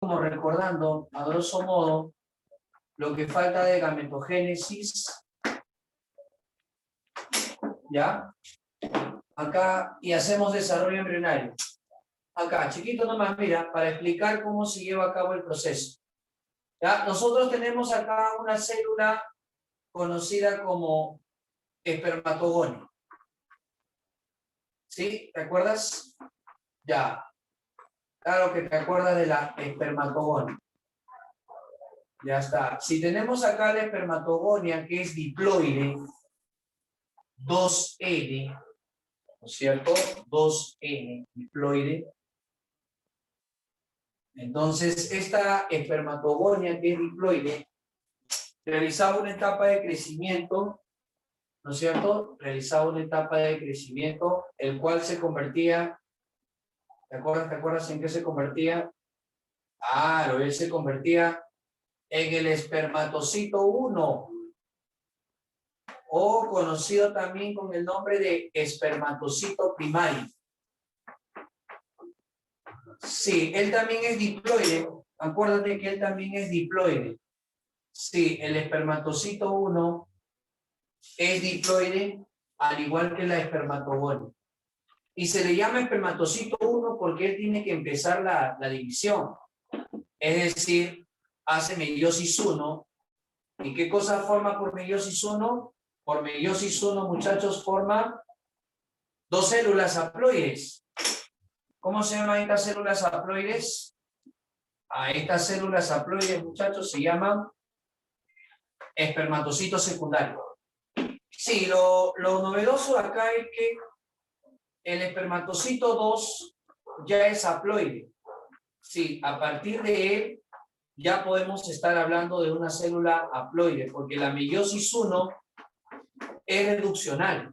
como recordando, a grosso modo, lo que falta de gametogénesis, ¿ya? Acá, y hacemos desarrollo embrionario. Acá, chiquito nomás, mira, para explicar cómo se lleva a cabo el proceso. ¿Ya? Nosotros tenemos acá una célula conocida como espermatogonio. ¿Sí? ¿Te acuerdas? Ya. Claro que te acuerdas de la espermatogonia. Ya está. Si tenemos acá la espermatogonia, que es diploide, 2N, ¿no es cierto? 2N, diploide. Entonces, esta espermatogonia, que es diploide, realizaba una etapa de crecimiento, ¿no es cierto? Realizaba una etapa de crecimiento, el cual se convertía, ¿te acuerdas en qué se convertía? Claro, él se convertía en el espermatocito 1, o conocido también con el nombre de espermatocito primario. Sí, él también es diploide. Acuérdate que él también es diploide. Sí, el espermatocito 1 es diploide, al igual que la espermatogonia. Y se le llama espermatocito 1 porque él tiene que empezar la división. Es decir, hace meiosis 1. ¿Y qué cosa forma por meiosis 1? Por meiosis 1, muchachos, forma dos células haploides. ¿Cómo se llaman estas células haploides? A estas células haploides, muchachos, se llaman espermatocitos secundarios. Sí, lo novedoso acá es que el espermatocito 2 ya es haploide. Sí, a partir de él ya podemos estar hablando de una célula haploide, porque la meiosis 1 es reduccional,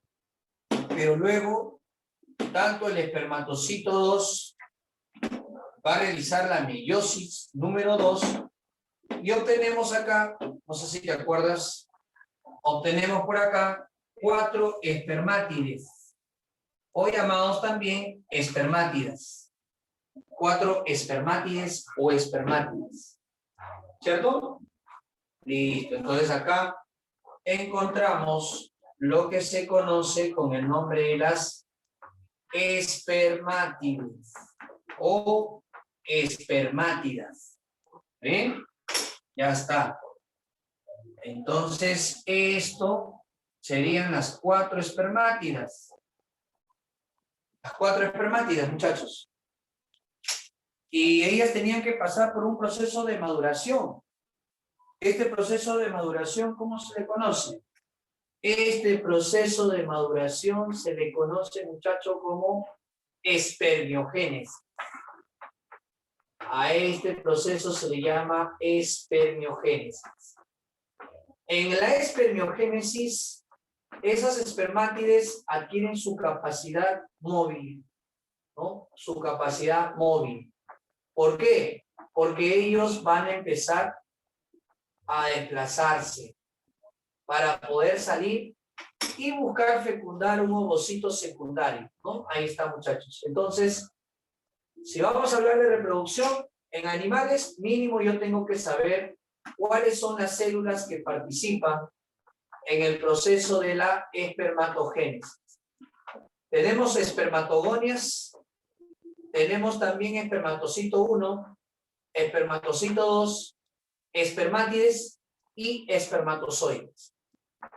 pero luego tanto el espermatocito 2 va a realizar la meiosis número 2 y obtenemos acá, no sé si te acuerdas, obtenemos por acá 4 espermátides, o llamados también espermátidas. 4 espermátides o espermátidas. ¿Cierto? Listo. Entonces acá encontramos lo que se conoce con el nombre de las espermátides o espermátidas. ¿Ven? Ya está. Entonces, esto serían las 4 espermátidas. Las 4 espermátidas, muchachos. Y ellas tenían que pasar por un proceso de maduración. Este proceso de maduración, ¿cómo se le conoce? Este proceso de maduración se le conoce, muchachos, como espermiogénesis. A este proceso se le llama espermiogénesis. En la espermiogénesis, esas espermátides adquieren su capacidad móvil, ¿no? Su capacidad móvil. ¿Por qué? Porque ellos van a empezar a desplazarse para poder salir y buscar fecundar un ovocito secundario, ¿no? Ahí está, muchachos. Entonces, si vamos a hablar de reproducción en animales, mínimo yo tengo que saber cuáles son las células que participan en el proceso de la espermatogénesis. Tenemos espermatogonias, tenemos también espermatocito 1, espermatocito 2, espermátides y espermatozoides.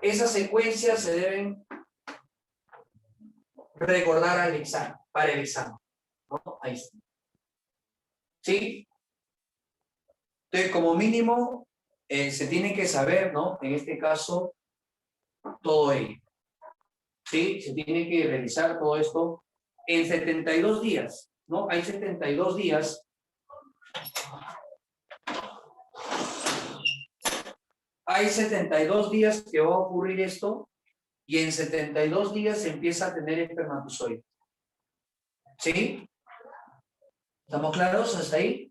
Esas secuencias se deben recordar al examen, para el examen, ¿no? Ahí está. ¿Sí? Entonces, como mínimo, se tiene que saber, ¿no? En este caso, todo ello. ¿Sí? Se tiene que realizar todo esto en 72 días, ¿no? Hay 72 días. Hay 72 días que va a ocurrir esto y en 72 días se empieza a tener espermatozoides. ¿Sí? ¿Estamos claros hasta ahí?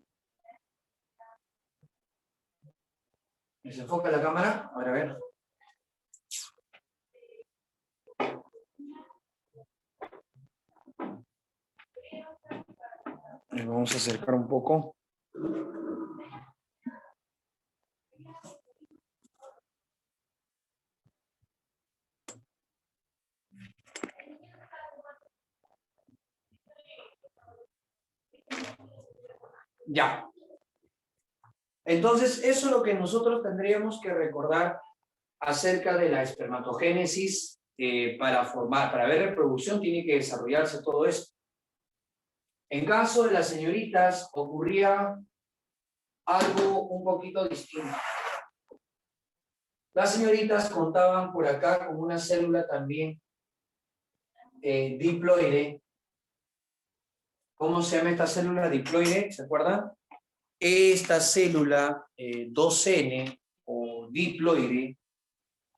¿Se enfoca la cámara? A ver. Vamos a acercar un poco. Ya. Entonces, eso es lo que nosotros tendríamos que recordar acerca de la espermatogénesis. Para ver reproducción tiene que desarrollarse todo esto. En caso de las señoritas ocurría algo un poquito distinto. Las señoritas contaban por acá con una célula también diploide. ¿Cómo se llama esta célula diploide? ¿Se acuerdan? Esta célula 2N o diploide,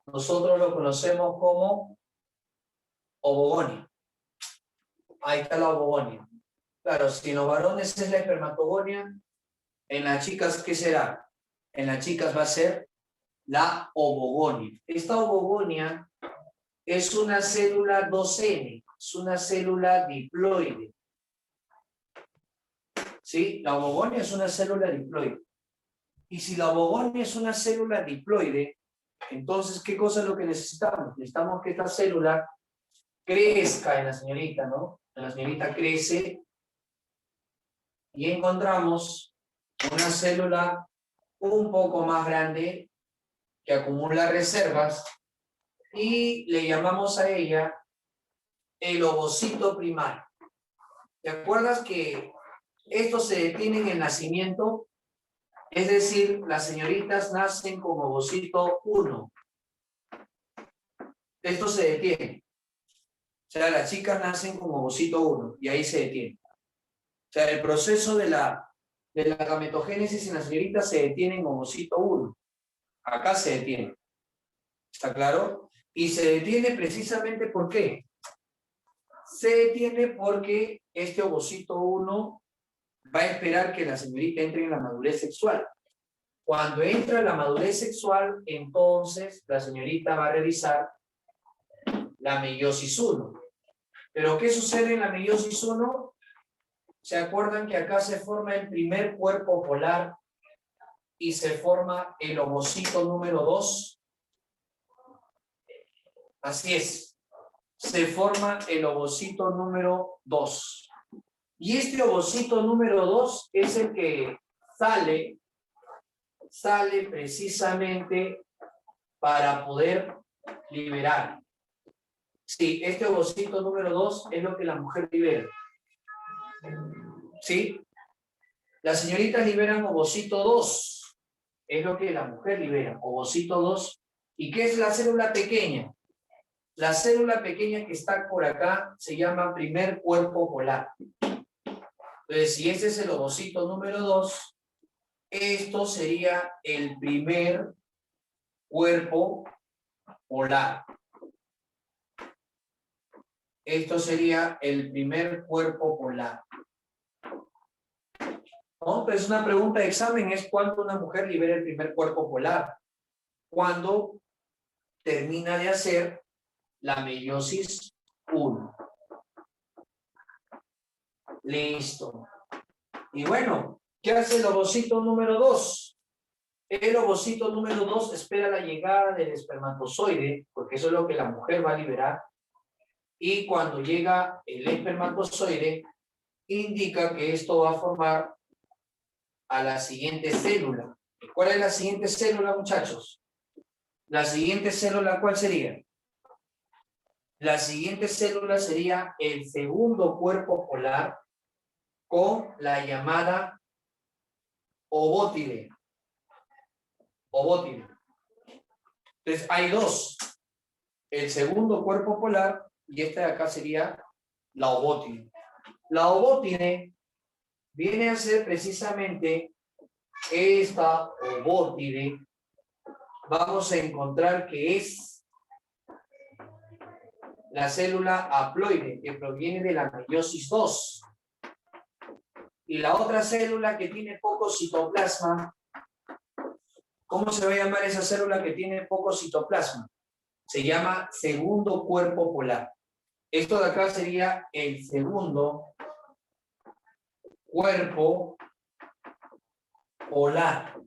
nosotros lo conocemos como ovogonio. Ahí está la ovogonia. Claro, si en los varones es la espermatogonia, en las chicas, ¿qué será? En las chicas va a ser la ovogonia. Esta ovogonia es una célula 2N, es una célula diploide. ¿Sí? La ovogonia es una célula diploide. Y si la ovogonia es una célula diploide, entonces, ¿qué cosa es lo que necesitamos? Necesitamos que esta célula crezca en la señorita, ¿no? La señorita crece y encontramos una célula un poco más grande que acumula reservas y le llamamos a ella el ovocito primario. ¿Te acuerdas que estos se detienen en el nacimiento? Es decir, las señoritas nacen con ovocito 1. Esto se detiene. O sea, las chicas nacen con ovocito 1 y ahí se detiene. O sea, el proceso de la gametogénesis en las señoritas se detiene en ovocito 1. Acá se detiene. ¿Está claro? Y se detiene precisamente ¿por qué? Se detiene porque este ovocito 1 va a esperar que la señorita entre en la madurez sexual. Cuando entra en la madurez sexual, entonces la señorita va a realizar la meiosis 1. ¿Pero qué sucede en la meiosis 1? ¿Se acuerdan que acá se forma el primer cuerpo polar y se forma el ovocito número 2? Así es. Se forma el ovocito número 2. Y este ovocito número 2 es el que sale precisamente para poder liberar. Sí, este ovocito número 2 es lo que la mujer libera. ¿Sí? Las señoritas liberan ovocito 2. Es lo que la mujer libera, ovocito 2. ¿Y qué es la célula pequeña? La célula pequeña que está por acá se llama primer cuerpo polar. Entonces, si ese es el ovocito número 2, esto sería el primer cuerpo polar. Esto sería el primer cuerpo polar. ¿No? Pues una pregunta de examen es ¿cuándo una mujer libera el primer cuerpo polar? Cuando termina de hacer la meiosis 1. Listo. Y bueno, ¿qué hace el ovocito número 2? El ovocito número 2 espera la llegada del espermatozoide, porque eso es lo que la mujer va a liberar. Y cuando llega el espermatozoide, indica que esto va a formar a la siguiente célula. ¿Cuál es la siguiente célula, muchachos? La siguiente célula, ¿cuál sería? La siguiente célula sería el segundo cuerpo polar con la llamada ovótide. Ovótide. Entonces, hay dos. El segundo cuerpo polar y esta de acá sería la ovótide. La ovótide viene a ser precisamente esta ovótide. Vamos a encontrar que es la célula haploide que proviene de la meiosis 2. Y la otra célula que tiene poco citoplasma, ¿cómo se va a llamar esa célula que tiene poco citoplasma? Se llama segundo cuerpo polar. Esto de acá sería el segundo cuerpo polar.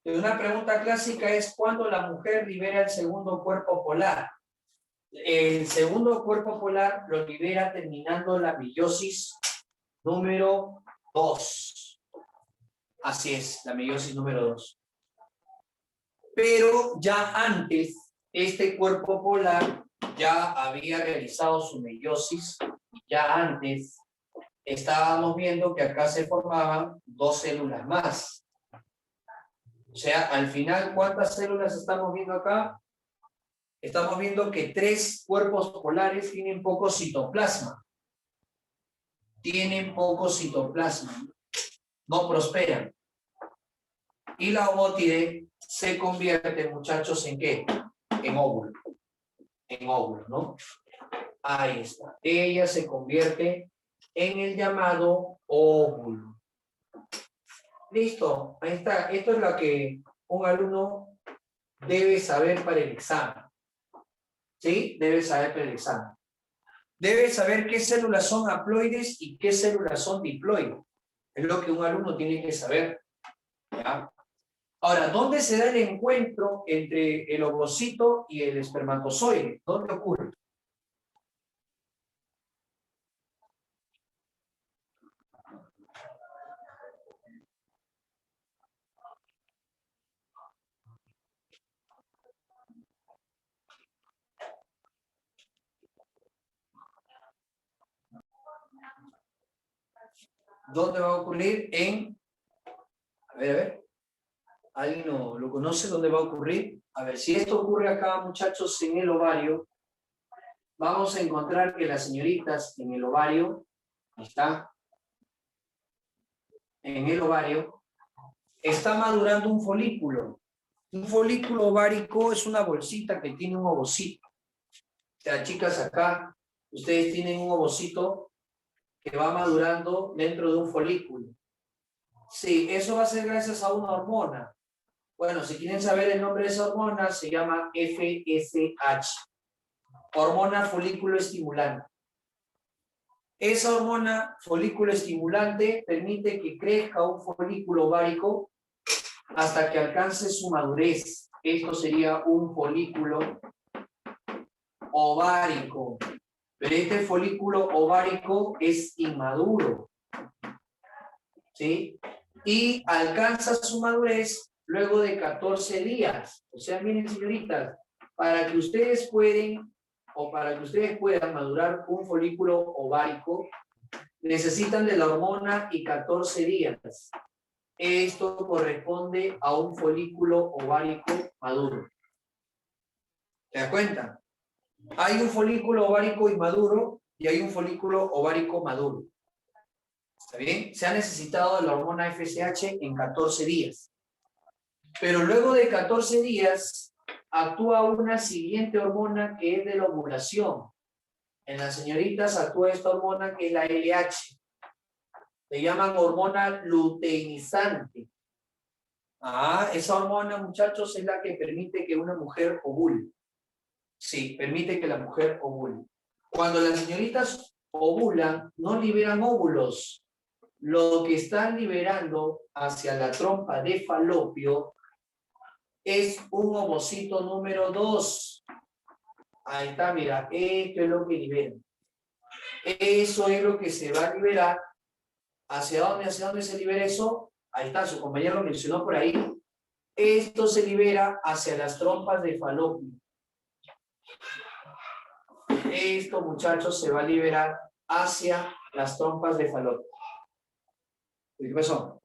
Y una pregunta clásica es ¿cuándo la mujer libera el segundo cuerpo polar? El segundo cuerpo polar lo libera terminando la meiosis número 2. Así es, la meiosis número 2. Pero ya antes, este cuerpo polar ya había realizado su meiosis, ya antes estábamos viendo que acá se formaban 2 células más. O sea, al final, ¿cuántas células estamos viendo acá? Estamos viendo que 3 cuerpos polares tienen poco citoplasma. Tienen poco citoplasma. No prosperan. Y la homótide se convierte, muchachos, ¿en qué? En óvulo. En óvulo, ¿no? Ahí está. Ella se convierte en el llamado óvulo. Listo. Ahí está. Esto es lo que un alumno debe saber para el examen. ¿Sí? Debe saber para el examen. Debe saber qué células son haploides y qué células son diploides. Es lo que un alumno tiene que saber. ¿Ya? Ahora, ¿dónde se da el encuentro entre el ovocito y el espermatozoide? ¿Dónde ocurre? ¿Dónde va a ocurrir? A ver. ¿Alguien lo conoce? ¿Dónde va a ocurrir? A ver, si esto ocurre acá, muchachos, en el ovario, vamos a encontrar que las señoritas en el ovario, ahí está, en el ovario, está madurando un folículo. Un folículo ovárico es una bolsita que tiene un ovocito. O sea, chicas, acá ustedes tienen un ovocito que va madurando dentro de un folículo. Sí, eso va a ser gracias a una hormona. Bueno, si quieren saber el nombre de esa hormona, se llama FSH, hormona folículo estimulante. Esa hormona folículo estimulante permite que crezca un folículo ovárico hasta que alcance su madurez. Esto sería un folículo ovárico. Pero este folículo ovárico es inmaduro. ¿Sí? Y alcanza su madurez luego de 14 días. O sea, miren, señoritas, para que ustedes puedan madurar un folículo ovárico, necesitan de la hormona y 14 días. Esto corresponde a un folículo ovárico maduro. ¿Te das cuenta? Hay un folículo ovárico inmaduro y hay un folículo ovárico maduro. ¿Está bien? Se ha necesitado la hormona FSH en 14 días. Pero luego de 14 días actúa una siguiente hormona que es de la ovulación. En las señoritas actúa esta hormona que es la LH. Le llaman hormona luteinizante. Esa hormona, muchachos, es la que permite que una mujer ovule. Sí, permite que la mujer ovule. Cuando las señoritas ovulan, no liberan óvulos. Lo que están liberando hacia la trompa de falopio es un ovocito número 2. Ahí está, mira, esto es lo que liberan. Eso es lo que se va a liberar. ¿Hacia dónde se libera eso? Ahí está, su compañero lo mencionó por ahí. Esto se libera hacia las trompas de falopio. Esto, muchachos, se va a liberar hacia las trompas de falopio. ¿Qué pasó?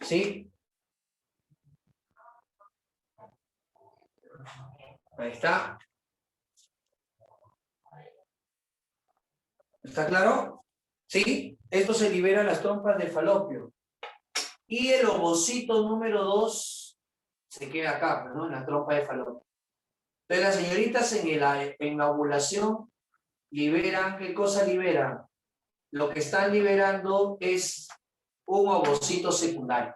¿Sí? Ahí está. ¿Está claro? ¿Sí? Esto se libera en las trompas de falopio. Y el ovocito número 2 se queda acá, ¿no? En la trompa de falopio. Entonces las señoritas en la ovulación liberan, ¿qué cosa liberan? Lo que están liberando es un ovocito secundario.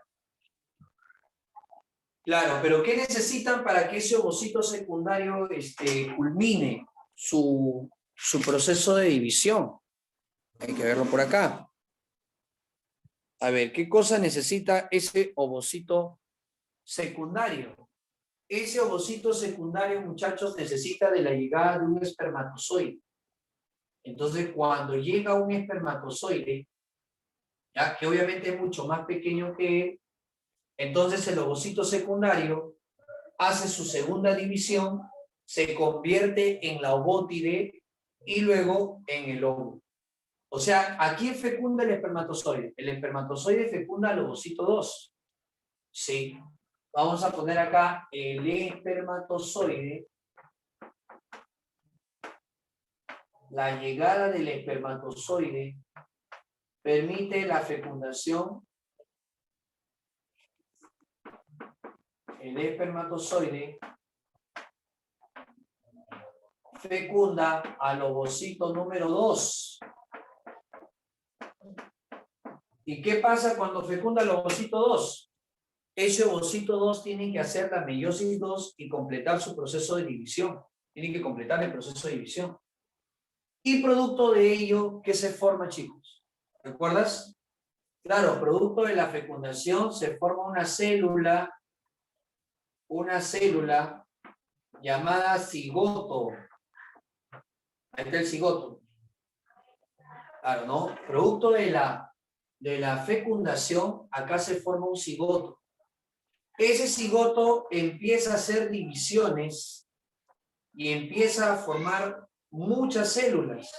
Claro, pero ¿qué necesitan para que ese ovocito secundario culmine su proceso de división? Hay que verlo por acá. A ver, ¿qué cosa necesita ese ovocito secundario? Ese ovocito secundario, muchachos, necesita de la llegada de un espermatozoide. Entonces, cuando llega un espermatozoide, ya que obviamente es mucho más pequeño que él. Entonces el ovocito secundario hace su segunda división, se convierte en la ovótide y luego en el óvulo. O sea, ¿a quién fecunda el espermatozoide? El espermatozoide fecunda al ovocito 2. Sí. Vamos a poner acá el espermatozoide. La llegada del espermatozoide permite la fecundación. El espermatozoide fecunda al ovocito número 2. ¿Y qué pasa cuando fecunda el ovocito 2? Ese ovocito 2 tiene que hacer la meiosis 2 y completar su proceso de división. Tiene que completar el proceso de división. Y producto de ello, ¿qué se forma, chicos? ¿Recuerdas? Claro, producto de la fecundación se forma una célula llamada cigoto. Ahí está el cigoto. Claro, ¿no? Producto de la fecundación, acá se forma un cigoto. Ese cigoto empieza a hacer divisiones y empieza a formar muchas células.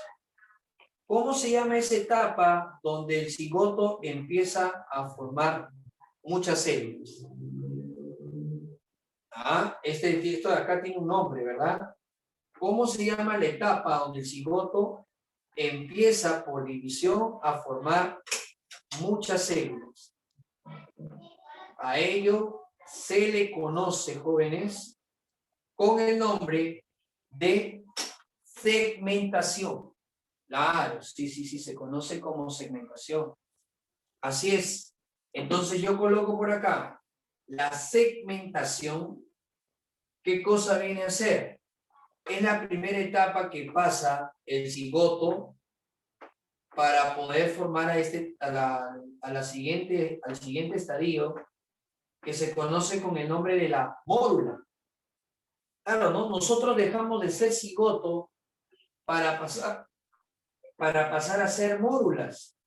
¿Cómo se llama esa etapa donde el cigoto empieza a formar muchas células? Esto de acá tiene un nombre, ¿verdad? ¿Cómo se llama la etapa donde el cigoto empieza por división a formar muchas células? A ello se le conoce, jóvenes, con el nombre de segmentación. Claro, sí, se conoce como segmentación. Así es. Entonces yo coloco por acá la segmentación. ¿Qué cosa viene a ser? Es la primera etapa que pasa el cigoto para poder formar al siguiente estadio, que se conoce con el nombre de la mórula. Claro, ¿no? Nosotros dejamos de ser cigoto para pasar a ser mórulas.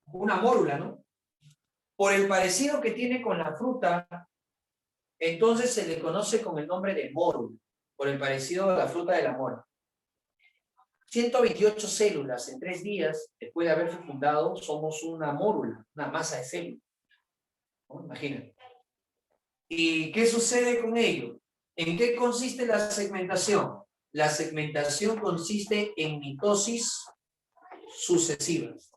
Una mórula, ¿no? Por el parecido que tiene con la fruta, entonces se le conoce con el nombre de mórula, por el parecido a la fruta de la mora. 128 células en 3 días, después de haber fecundado, somos una mórula, una masa de células. ¿No? Imagínate. ¿Y qué sucede con ello? ¿En qué consiste la segmentación? La segmentación consiste en mitosis sucesivas.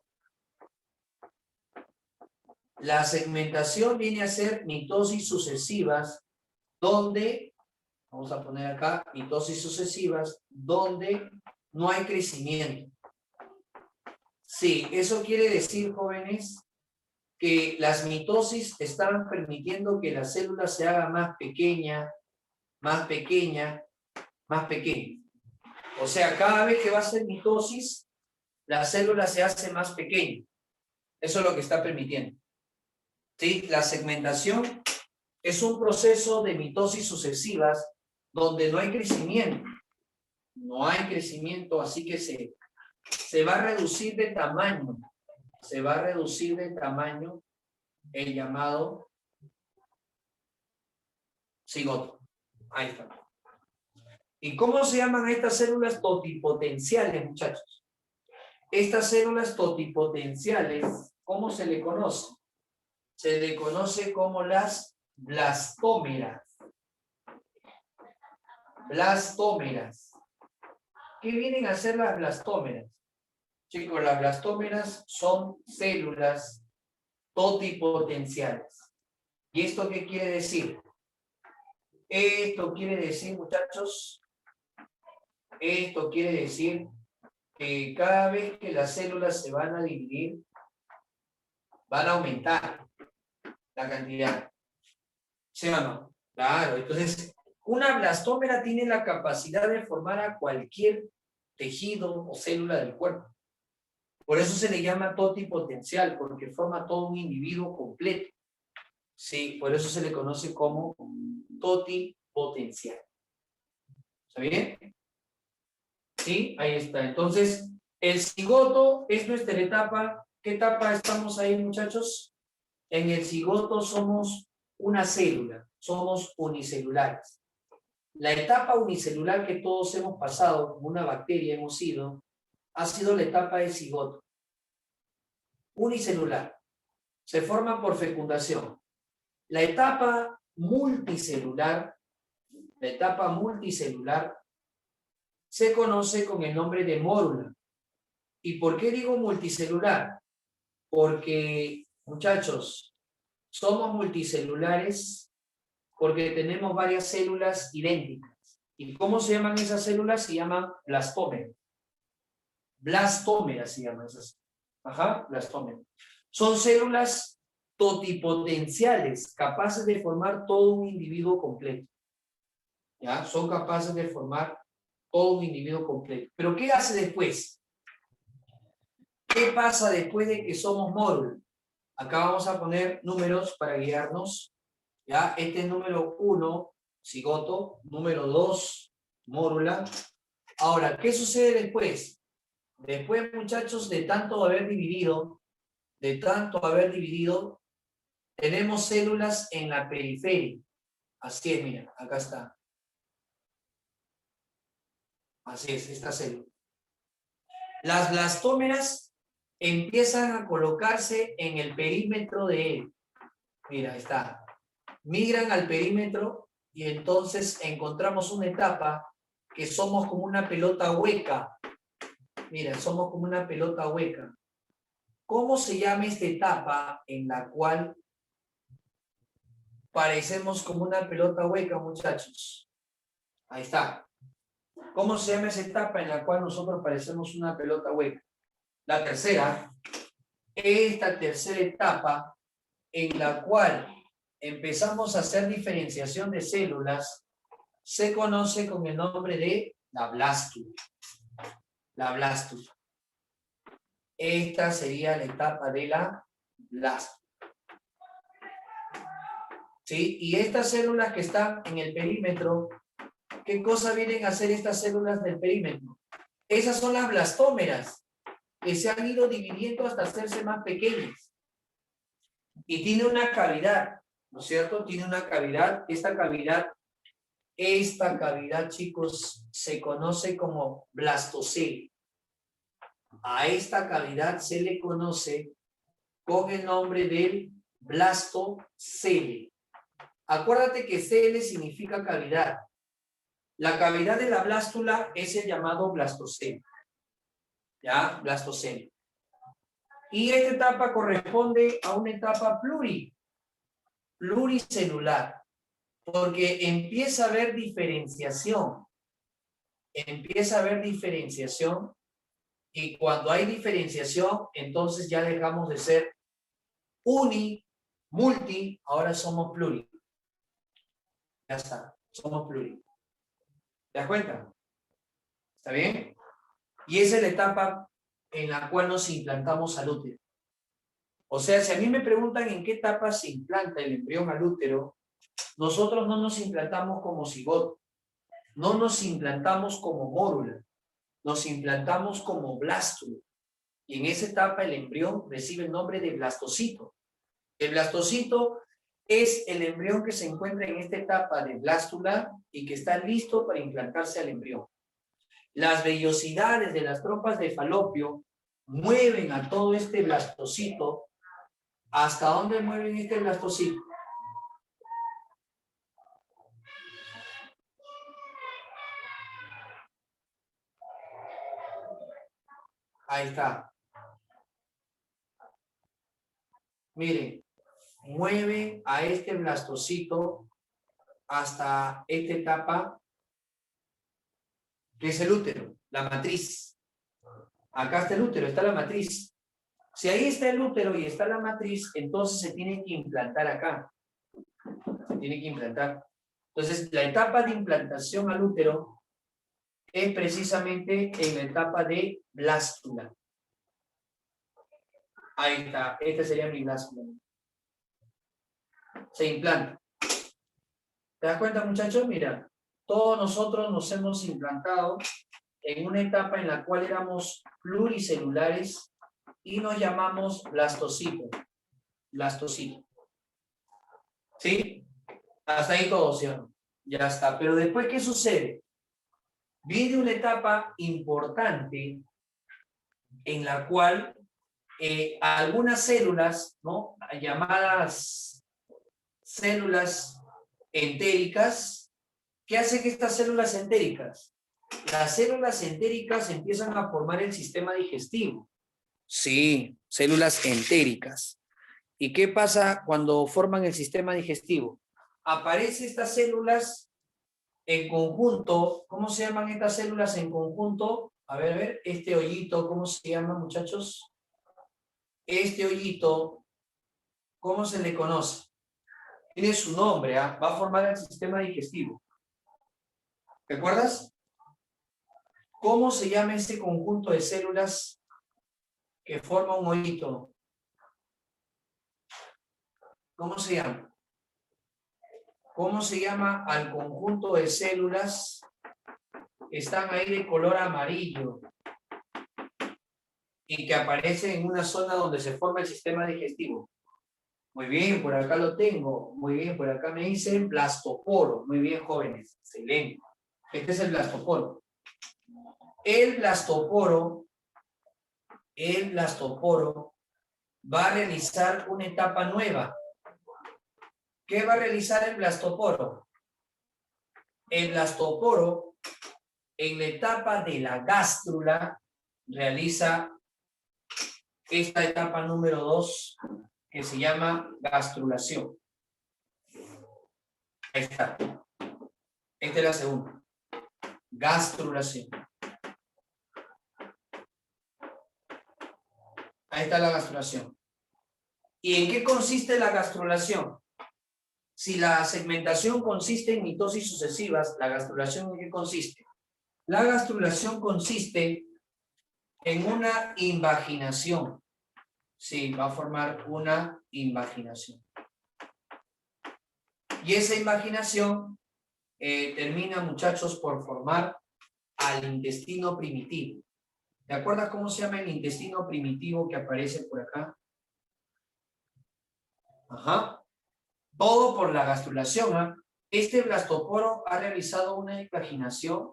La segmentación viene a ser mitosis sucesivas, donde, vamos a poner acá, mitosis sucesivas, donde no hay crecimiento. Sí, eso quiere decir, jóvenes, que las mitosis están permitiendo que la célula se haga más pequeña, más pequeña, más pequeña. O sea, cada vez que va a ser mitosis, la célula se hace más pequeña. Eso es lo que está permitiendo. ¿Sí? La segmentación es un proceso de mitosis sucesivas donde no hay crecimiento. No hay crecimiento, así que se va a reducir de tamaño. Se va a reducir de tamaño el llamado cigoto. Ahí está. ¿Y cómo se llaman estas células totipotenciales, muchachos? Estas células totipotenciales, ¿cómo se le conoce? Se le conoce como las blastómeras. Blastómeras. ¿Qué vienen a ser las blastómeras? Chicos, las blastómeras son células totipotenciales. ¿Y esto qué quiere decir? Esto quiere decir, muchachos, esto quiere decir que cada vez que las células se van a dividir, van a aumentar la cantidad. ¿Sí o no? Claro, entonces, una blastómera tiene la capacidad de formar a cualquier tejido o célula del cuerpo. Por eso se le llama totipotencial, porque forma todo un individuo completo. Sí, por eso se le conoce como totipotencial. ¿Está bien? Sí, ahí está. Entonces, El cigoto es nuestra etapa. ¿Qué etapa estamos ahí, muchachos? En el cigoto somos una célula, somos unicelulares. La etapa unicelular que todos hemos pasado, como una bacteria hemos sido, ha sido la etapa de cigoto. Unicelular. Se forma por fecundación. La etapa multicelular se conoce con el nombre de mórula. ¿Y por qué digo multicelular? Porque, muchachos, somos multicelulares porque tenemos varias células idénticas. ¿Y cómo se llaman esas células? Se llaman blastómeros. Blastómeras se llaman esas. Ajá, blastómeros. Son células totipotenciales, capaces de formar todo un individuo completo. ¿Ya? Son capaces de formar todo un individuo completo. ¿Pero qué hace después? ¿Qué pasa después de que somos mórula? Acá vamos a poner números para guiarnos. ¿Ya? Este es número 1, cigoto. Número 2, mórula. Ahora, ¿qué sucede después? Después, muchachos, de tanto haber dividido, tenemos células en la periferia. Así es, mira, acá está. Así es, esta célula. Las blastómeras empiezan a colocarse en el perímetro de él. Mira, ahí está. Migran al perímetro y entonces encontramos una etapa que somos como una pelota hueca. Mira, somos como una pelota hueca. ¿Cómo se llama esta etapa en la cual parecemos como una pelota hueca, muchachos? Ahí está. ¿Cómo se llama esa etapa en la cual nosotros parecemos una pelota hueca? La tercera. Esta tercera etapa en la cual empezamos a hacer diferenciación de células se conoce con el nombre de la blástula. La blástula. Esta sería la etapa de la blástula. ¿Sí? Y estas células que están en el perímetro, ¿qué cosa vienen a hacer estas células del perímetro? Esas son las blastómeras, que se han ido dividiendo hasta hacerse más pequeñas. Y tiene una cavidad, ¿no es cierto? Tiene una cavidad. Esta cavidad, chicos, se conoce como blastocele. A esta cavidad se le conoce con el nombre del blastocele. Acuérdate que cele significa cavidad. La cavidad de la blástula es el llamado blastocele. ¿Ya? Blastocele. Y esta etapa corresponde a una etapa pluricelular, porque empieza a haber diferenciación. Y cuando hay diferenciación, entonces ya dejamos de ser multi, ahora somos pluri. Ya está, somos pluri. ¿Te das cuenta? ¿Está bien? Y esa es la etapa en la cual nos implantamos al útero. O sea, si a mí me preguntan en qué etapa se implanta el embrión al útero, nosotros no nos implantamos como cigoto, no nos implantamos como mórula, nos implantamos como blástula. Y en esa etapa el embrión recibe el nombre de blastocito. El blastocito es el embrión que se encuentra en esta etapa de blástula y que está listo para implantarse al embrión. Las vellosidades de las trompas de Falopio mueven a todo este blastocito. ¿Hasta dónde mueven este blastocito? Ahí está. Miren, mueve a este blastocito hasta esta etapa que es el útero, la matriz. Acá está el útero, está la matriz. Si ahí está el útero y está la matriz, entonces se tiene que implantar acá. Se tiene que implantar. Entonces, la etapa de implantación al útero es precisamente en la etapa de blástula. Ahí está, esta sería mi blástula. Se implanta. ¿Te das cuenta, muchachos? Mira, todos nosotros nos hemos implantado en una etapa en la cual éramos pluricelulares y nos llamamos blastocito. Blastocito. ¿Sí? Hasta ahí todo, ¿sí o no? Ya está. Pero después, ¿qué sucede? Viene una etapa importante en la cual algunas células, ¿no? Llamadas células entéricas, ¿qué hacen estas células entéricas? Las células entéricas empiezan a formar el sistema digestivo. Sí, células entéricas. ¿Y qué pasa cuando forman el sistema digestivo? Aparecen estas células en conjunto. ¿Cómo se llaman estas células en conjunto? A ver, este hoyito, ¿cómo se llama, muchachos? Este hoyito, ¿cómo se le conoce? Tiene su nombre, ¿eh? Va a formar el sistema digestivo. ¿Te acuerdas? ¿Cómo se llama ese conjunto de células que forma un hoyito? ¿Cómo se llama? ¿Cómo se llama al conjunto de células que están ahí de color amarillo y que aparecen en una zona donde se forma el sistema digestivo? Muy bien, por acá lo tengo. Muy bien, por acá me dicen blastoporo. Muy bien, jóvenes. Excelente. Este es el blastoporo. El blastoporo va a realizar una etapa nueva. ¿Qué va a realizar el blastoporo? El blastoporo, en la etapa de la gástrula, realiza esta etapa número 2, que se llama gastrulación. Ahí está. Esta es la segunda. Gastrulación. Ahí está la gastrulación. ¿Y en qué consiste la gastrulación? Si la segmentación consiste en mitosis sucesivas, ¿la gastrulación en qué consiste? La gastrulación consiste en una invaginación. Sí, va a formar una invaginación. Y esa invaginación termina, muchachos, por formar al intestino primitivo. ¿Te acuerdas cómo se llama el intestino primitivo que aparece por acá? Ajá. Todo por la gastrulación, ¿eh? Este blastoporo ha realizado una invaginación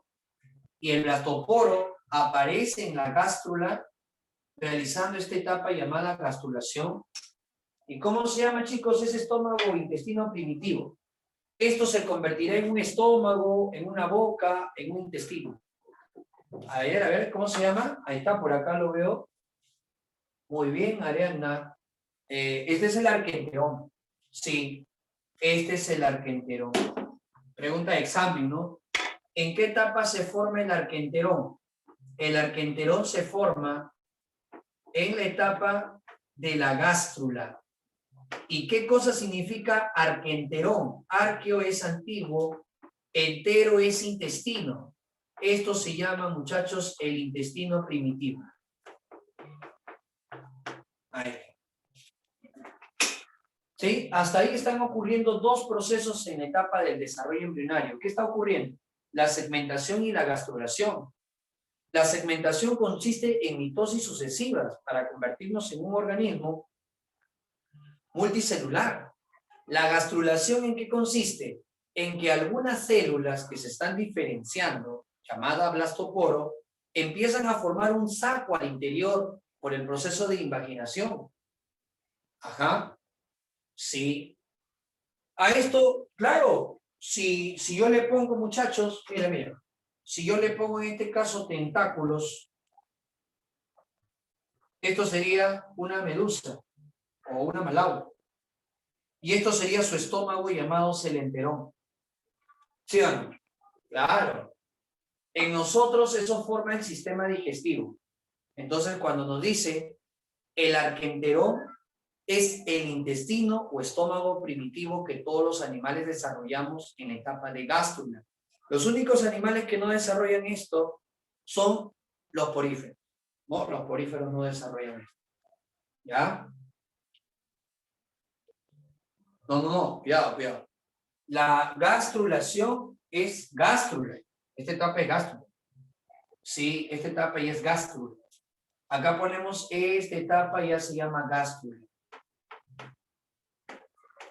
y el blastoporo aparece en la gástrula realizando esta etapa llamada gastrulación. ¿Y cómo se llama, chicos, ese estómago o intestino primitivo? Esto se convertirá en un estómago, en una boca, en un intestino. A ver, ¿cómo se llama? Ahí está, por acá lo veo. Muy bien, Ariadna. Este es el arquenterón. Sí, este es el arquenterón. Pregunta de examen, ¿no? ¿En qué etapa se forma el arquenterón? El arquenterón se forma en la etapa de la gástrula. ¿Y qué cosa significa arquenterón? Arqueo es antiguo, entero es intestino. Esto se llama, muchachos, el intestino primitivo. Ahí. ¿Sí? Hasta ahí están ocurriendo dos procesos en la etapa del desarrollo embrionario. ¿Qué está ocurriendo? La segmentación y la gastrulación. La segmentación consiste en mitosis sucesivas para convertirnos en un organismo multicelular. La gastrulación, ¿en qué consiste? En que algunas células que se están diferenciando, llamada blastoporo, empiezan a formar un saco al interior por el proceso de invaginación. Ajá. Sí. A esto, claro, si yo le pongo, muchachos, mira, si yo le pongo en este caso tentáculos, esto sería una medusa o una malaura. Y esto sería su estómago llamado celenterón. ¿Sí o no? Claro. En nosotros eso forma el sistema digestivo. Entonces, cuando nos dice el arquenterón es el intestino o estómago primitivo que todos los animales desarrollamos en la etapa de gástrula. Los únicos animales que no desarrollan esto son los poríferos. ¿No? Los poríferos no desarrollan esto. ¿Ya? No, cuidado. La gastrulación es gástrula. Esta etapa es gástrula. Sí, esta etapa ya es gástrula. Acá ponemos esta etapa, ya se llama gástrula.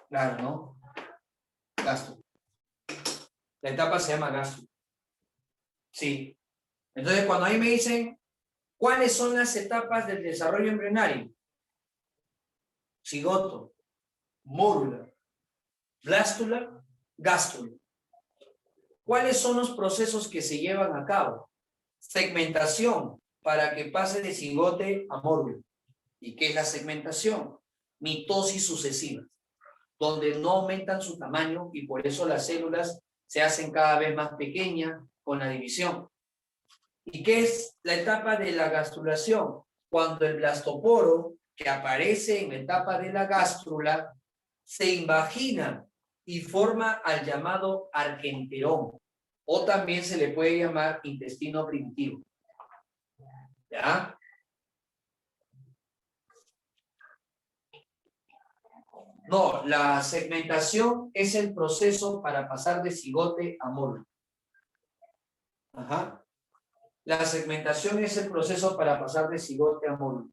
Claro, ¿no? Gástrula. La etapa se llama gástrula. Sí. Entonces, cuando ahí me dicen, ¿cuáles son las etapas del desarrollo embrionario? Cigoto, mórula, blástula, gástrula. ¿Cuáles son los procesos que se llevan a cabo? Segmentación, para que pase de cigote a mórula. ¿Y qué es la segmentación? Mitosis sucesiva, donde no aumentan su tamaño y por eso las células se hacen cada vez más pequeñas con la división. ¿Y qué es la etapa de la gastrulación? Cuando el blastoporo, que aparece en la etapa de la gástrula, se invagina y forma al llamado arquenterón, o también se le puede llamar intestino primitivo. ¿Ya? No, la segmentación es el proceso para pasar de cigote a mórula. Ajá. La segmentación es el proceso para pasar de cigote a mórula.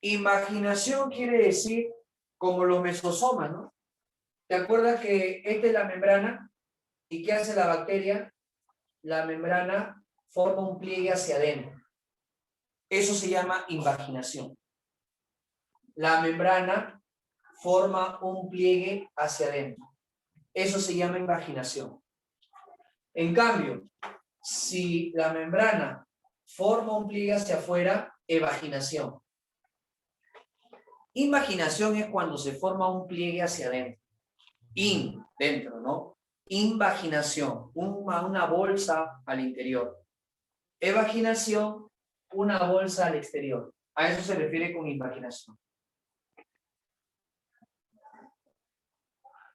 Imaginación quiere decir como los mesosomas, ¿no? ¿Te acuerdas que esta es la membrana? ¿Y qué hace la bacteria? La membrana forma un pliegue hacia adentro. Eso se llama invaginación. La membrana forma un pliegue hacia adentro. Eso se llama invaginación. En cambio, si la membrana forma un pliegue hacia afuera, evaginación. Invaginación es cuando se forma un pliegue hacia adentro. Dentro, ¿no? Invaginación, una bolsa al interior. Evaginación, una bolsa al exterior. A eso se refiere con invaginación.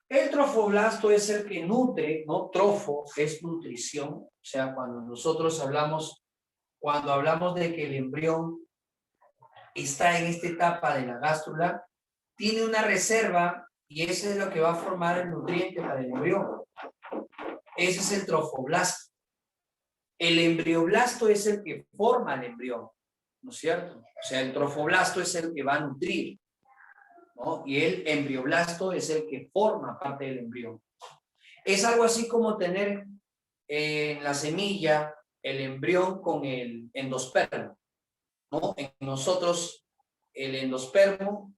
El trofoblasto es el que nutre, ¿no? Trofo es nutrición, o sea, cuando nosotros hablamos de que el embrión está en esta etapa de la gástrula, tiene una reserva y ese es lo que va a formar el nutriente para el embrión. Ese es el trofoblasto. El embrioblasto es el que forma el embrión, ¿no es cierto? O sea, el trofoblasto es el que va a nutrir, ¿no? Y el embrioblasto es el que forma parte del embrión. Es algo así como tener en la semilla el embrión con el endospermo, ¿no? En nosotros el endospermo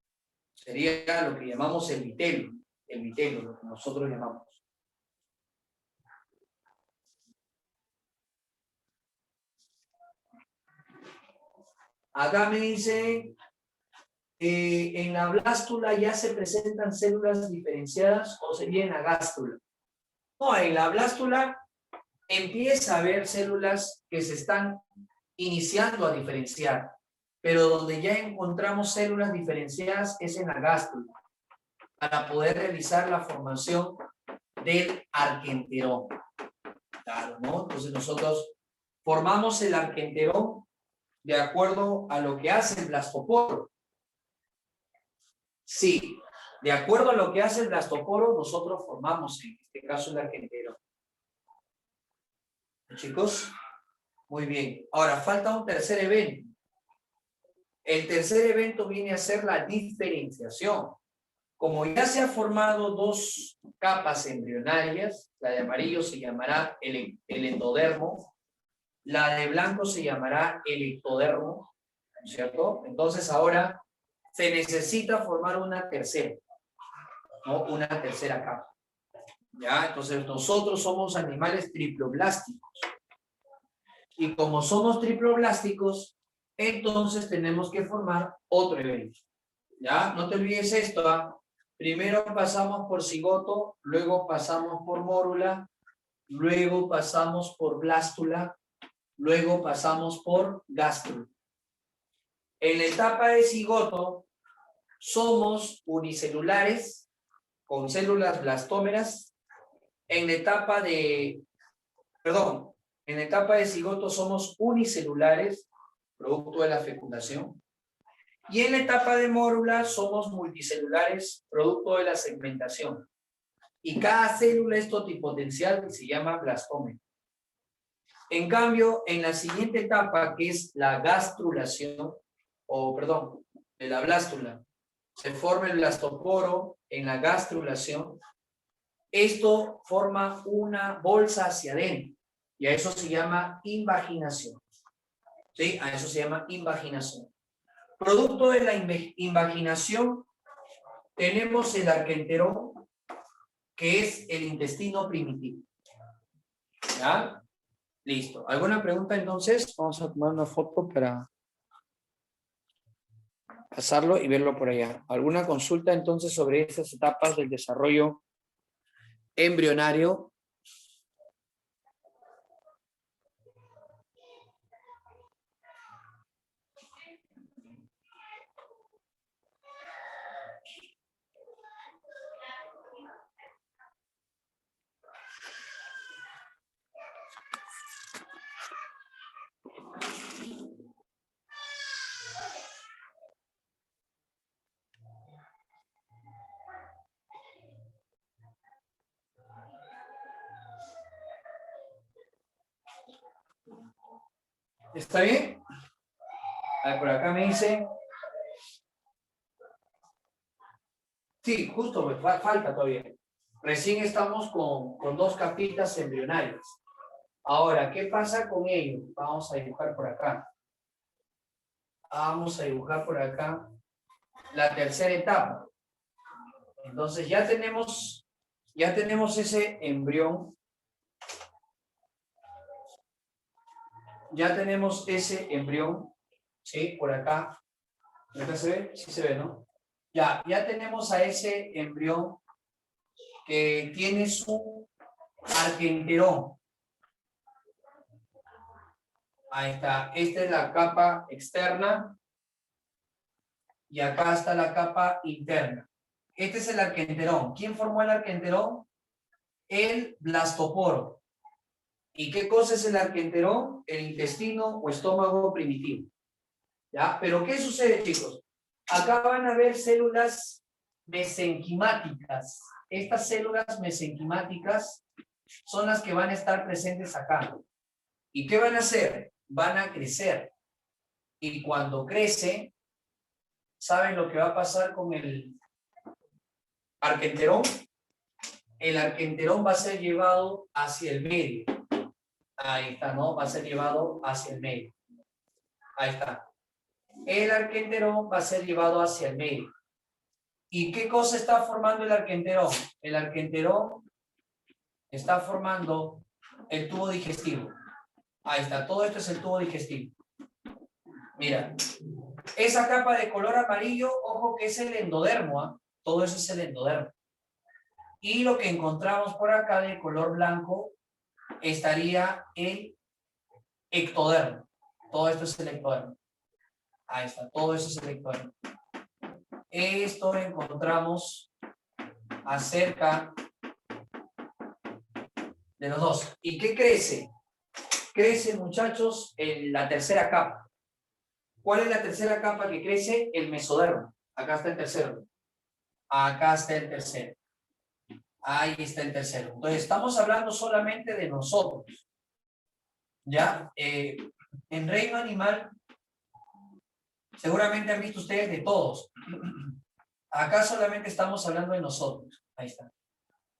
sería lo que llamamos el vitello, lo que nosotros llamamos. Acá me dice, en la blástula ya se presentan células diferenciadas o sería en la gástrula. No, en la blástula empieza a haber células que se están iniciando a diferenciar, pero donde ya encontramos células diferenciadas es en la gástrula, para poder realizar la formación del arquenterón. Claro, ¿no? Entonces nosotros formamos el arquenterón de acuerdo a lo que hace el blastoporo. Sí, de acuerdo a lo que hace el blastoporo, nosotros formamos, en este caso, el arquenterón. Chicos, muy bien. Ahora, falta un tercer evento. El tercer evento viene a ser la diferenciación. Como ya se han formado dos capas embrionarias, la de amarillo se llamará el endodermo, la de blanco se llamará el ectodermo, ¿cierto? Entonces ahora se necesita formar una tercera, ¿no? Una tercera capa. ¿Ya? Entonces nosotros somos animales triploblásticos. Y como somos triploblásticos, entonces tenemos que formar otro evento. ¿Ya? No te olvides esto, ¿ah? Primero pasamos por cigoto, luego pasamos por mórula, luego pasamos por blástula, luego pasamos por gástrula. En la etapa de cigoto somos unicelulares con células blastómeras. En la etapa de cigoto somos unicelulares, producto de la fecundación. Y en la etapa de mórula somos multicelulares, producto de la segmentación. Y cada célula es totipotencial, se llama blastómero. En cambio, en la siguiente etapa, que es la gastrulación, de la blástula, se forma el blastoporo en la gastrulación. Esto forma una bolsa hacia adentro y a eso se llama invaginación. ¿Sí? A eso se llama invaginación. Producto de la invaginación tenemos el arquenterón, que es el intestino primitivo. ¿Ya? Listo. ¿Alguna pregunta entonces? Vamos a tomar una foto para pasarlo y verlo por allá. ¿Alguna consulta entonces sobre estas etapas del desarrollo embrionario? ¿Está bien? A ver, por acá me dicen. Sí, justo, me falta todavía. Recién estamos con 2 capitas embrionarias. Ahora, ¿qué pasa con ello? Vamos a dibujar por acá. Vamos a dibujar por acá la tercera etapa. Entonces ya tenemos ese embrión. Ya tenemos ese embrión, ¿sí? Por acá. ¿Acá se ve? Sí se ve, ¿no? Ya tenemos a ese embrión que tiene su arquenterón. Ahí está. Esta es la capa externa. Y acá está la capa interna. Este es el arquenterón. ¿Quién formó el arquenterón? El blastoporo. ¿Y qué cosa es el arquenterón? El intestino o estómago primitivo. ¿Ya? Pero ¿qué sucede, chicos? Acá van a ver células mesenquimáticas. Estas células mesenquimáticas son las que van a estar presentes acá. ¿Y qué van a hacer? Van a crecer. Y cuando crece, ¿saben lo que va a pasar con el arquenterón? El arquenterón va a ser llevado hacia el medio. Ahí está, ¿no? Va a ser llevado hacia el medio. Ahí está. El arquenterón va a ser llevado hacia el medio. ¿Y qué cosa está formando el arquenterón? El arquenterón está formando el tubo digestivo. Ahí está, todo esto es el tubo digestivo. Mira, esa capa de color amarillo, ojo que es el endodermo, ¿eh? Todo eso es el endodermo. Y lo que encontramos por acá de color blanco estaría el ectodermo. Todo esto es el ectodermo. Ahí está, todo eso es el ectodermo. Esto encontramos acerca de los dos. ¿Y qué crece? Crece, muchachos, en la tercera capa. ¿Cuál es la tercera capa que crece? El mesodermo. Acá está el tercero. Acá está el tercero. Ahí está el tercero. Entonces, estamos hablando solamente de nosotros. ¿Ya? En reino animal, seguramente han visto ustedes de todos. Acá solamente estamos hablando de nosotros. Ahí está.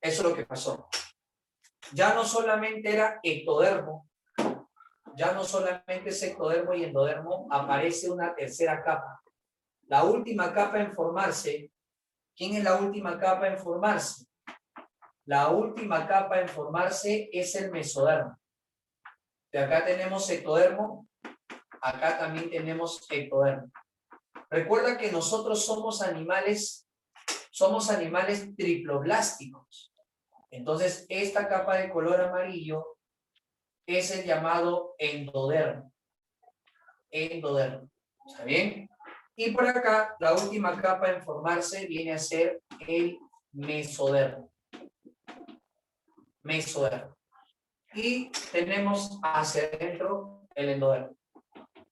Eso es lo que pasó. Ya no solamente era ectodermo, ya no solamente es ectodermo y endodermo, aparece una tercera capa. La última capa en formarse. ¿Quién es la última capa en formarse? La última capa en formarse es el mesodermo. De acá tenemos ectodermo, acá también tenemos ectodermo. Recuerda que nosotros somos animales triploblásticos. Entonces, esta capa de color amarillo es el llamado endodermo. Endodermo. ¿Está bien? Y por acá, la última capa en formarse viene a ser el mesodermo. Mesodermo. Y tenemos hacia adentro el endodermo.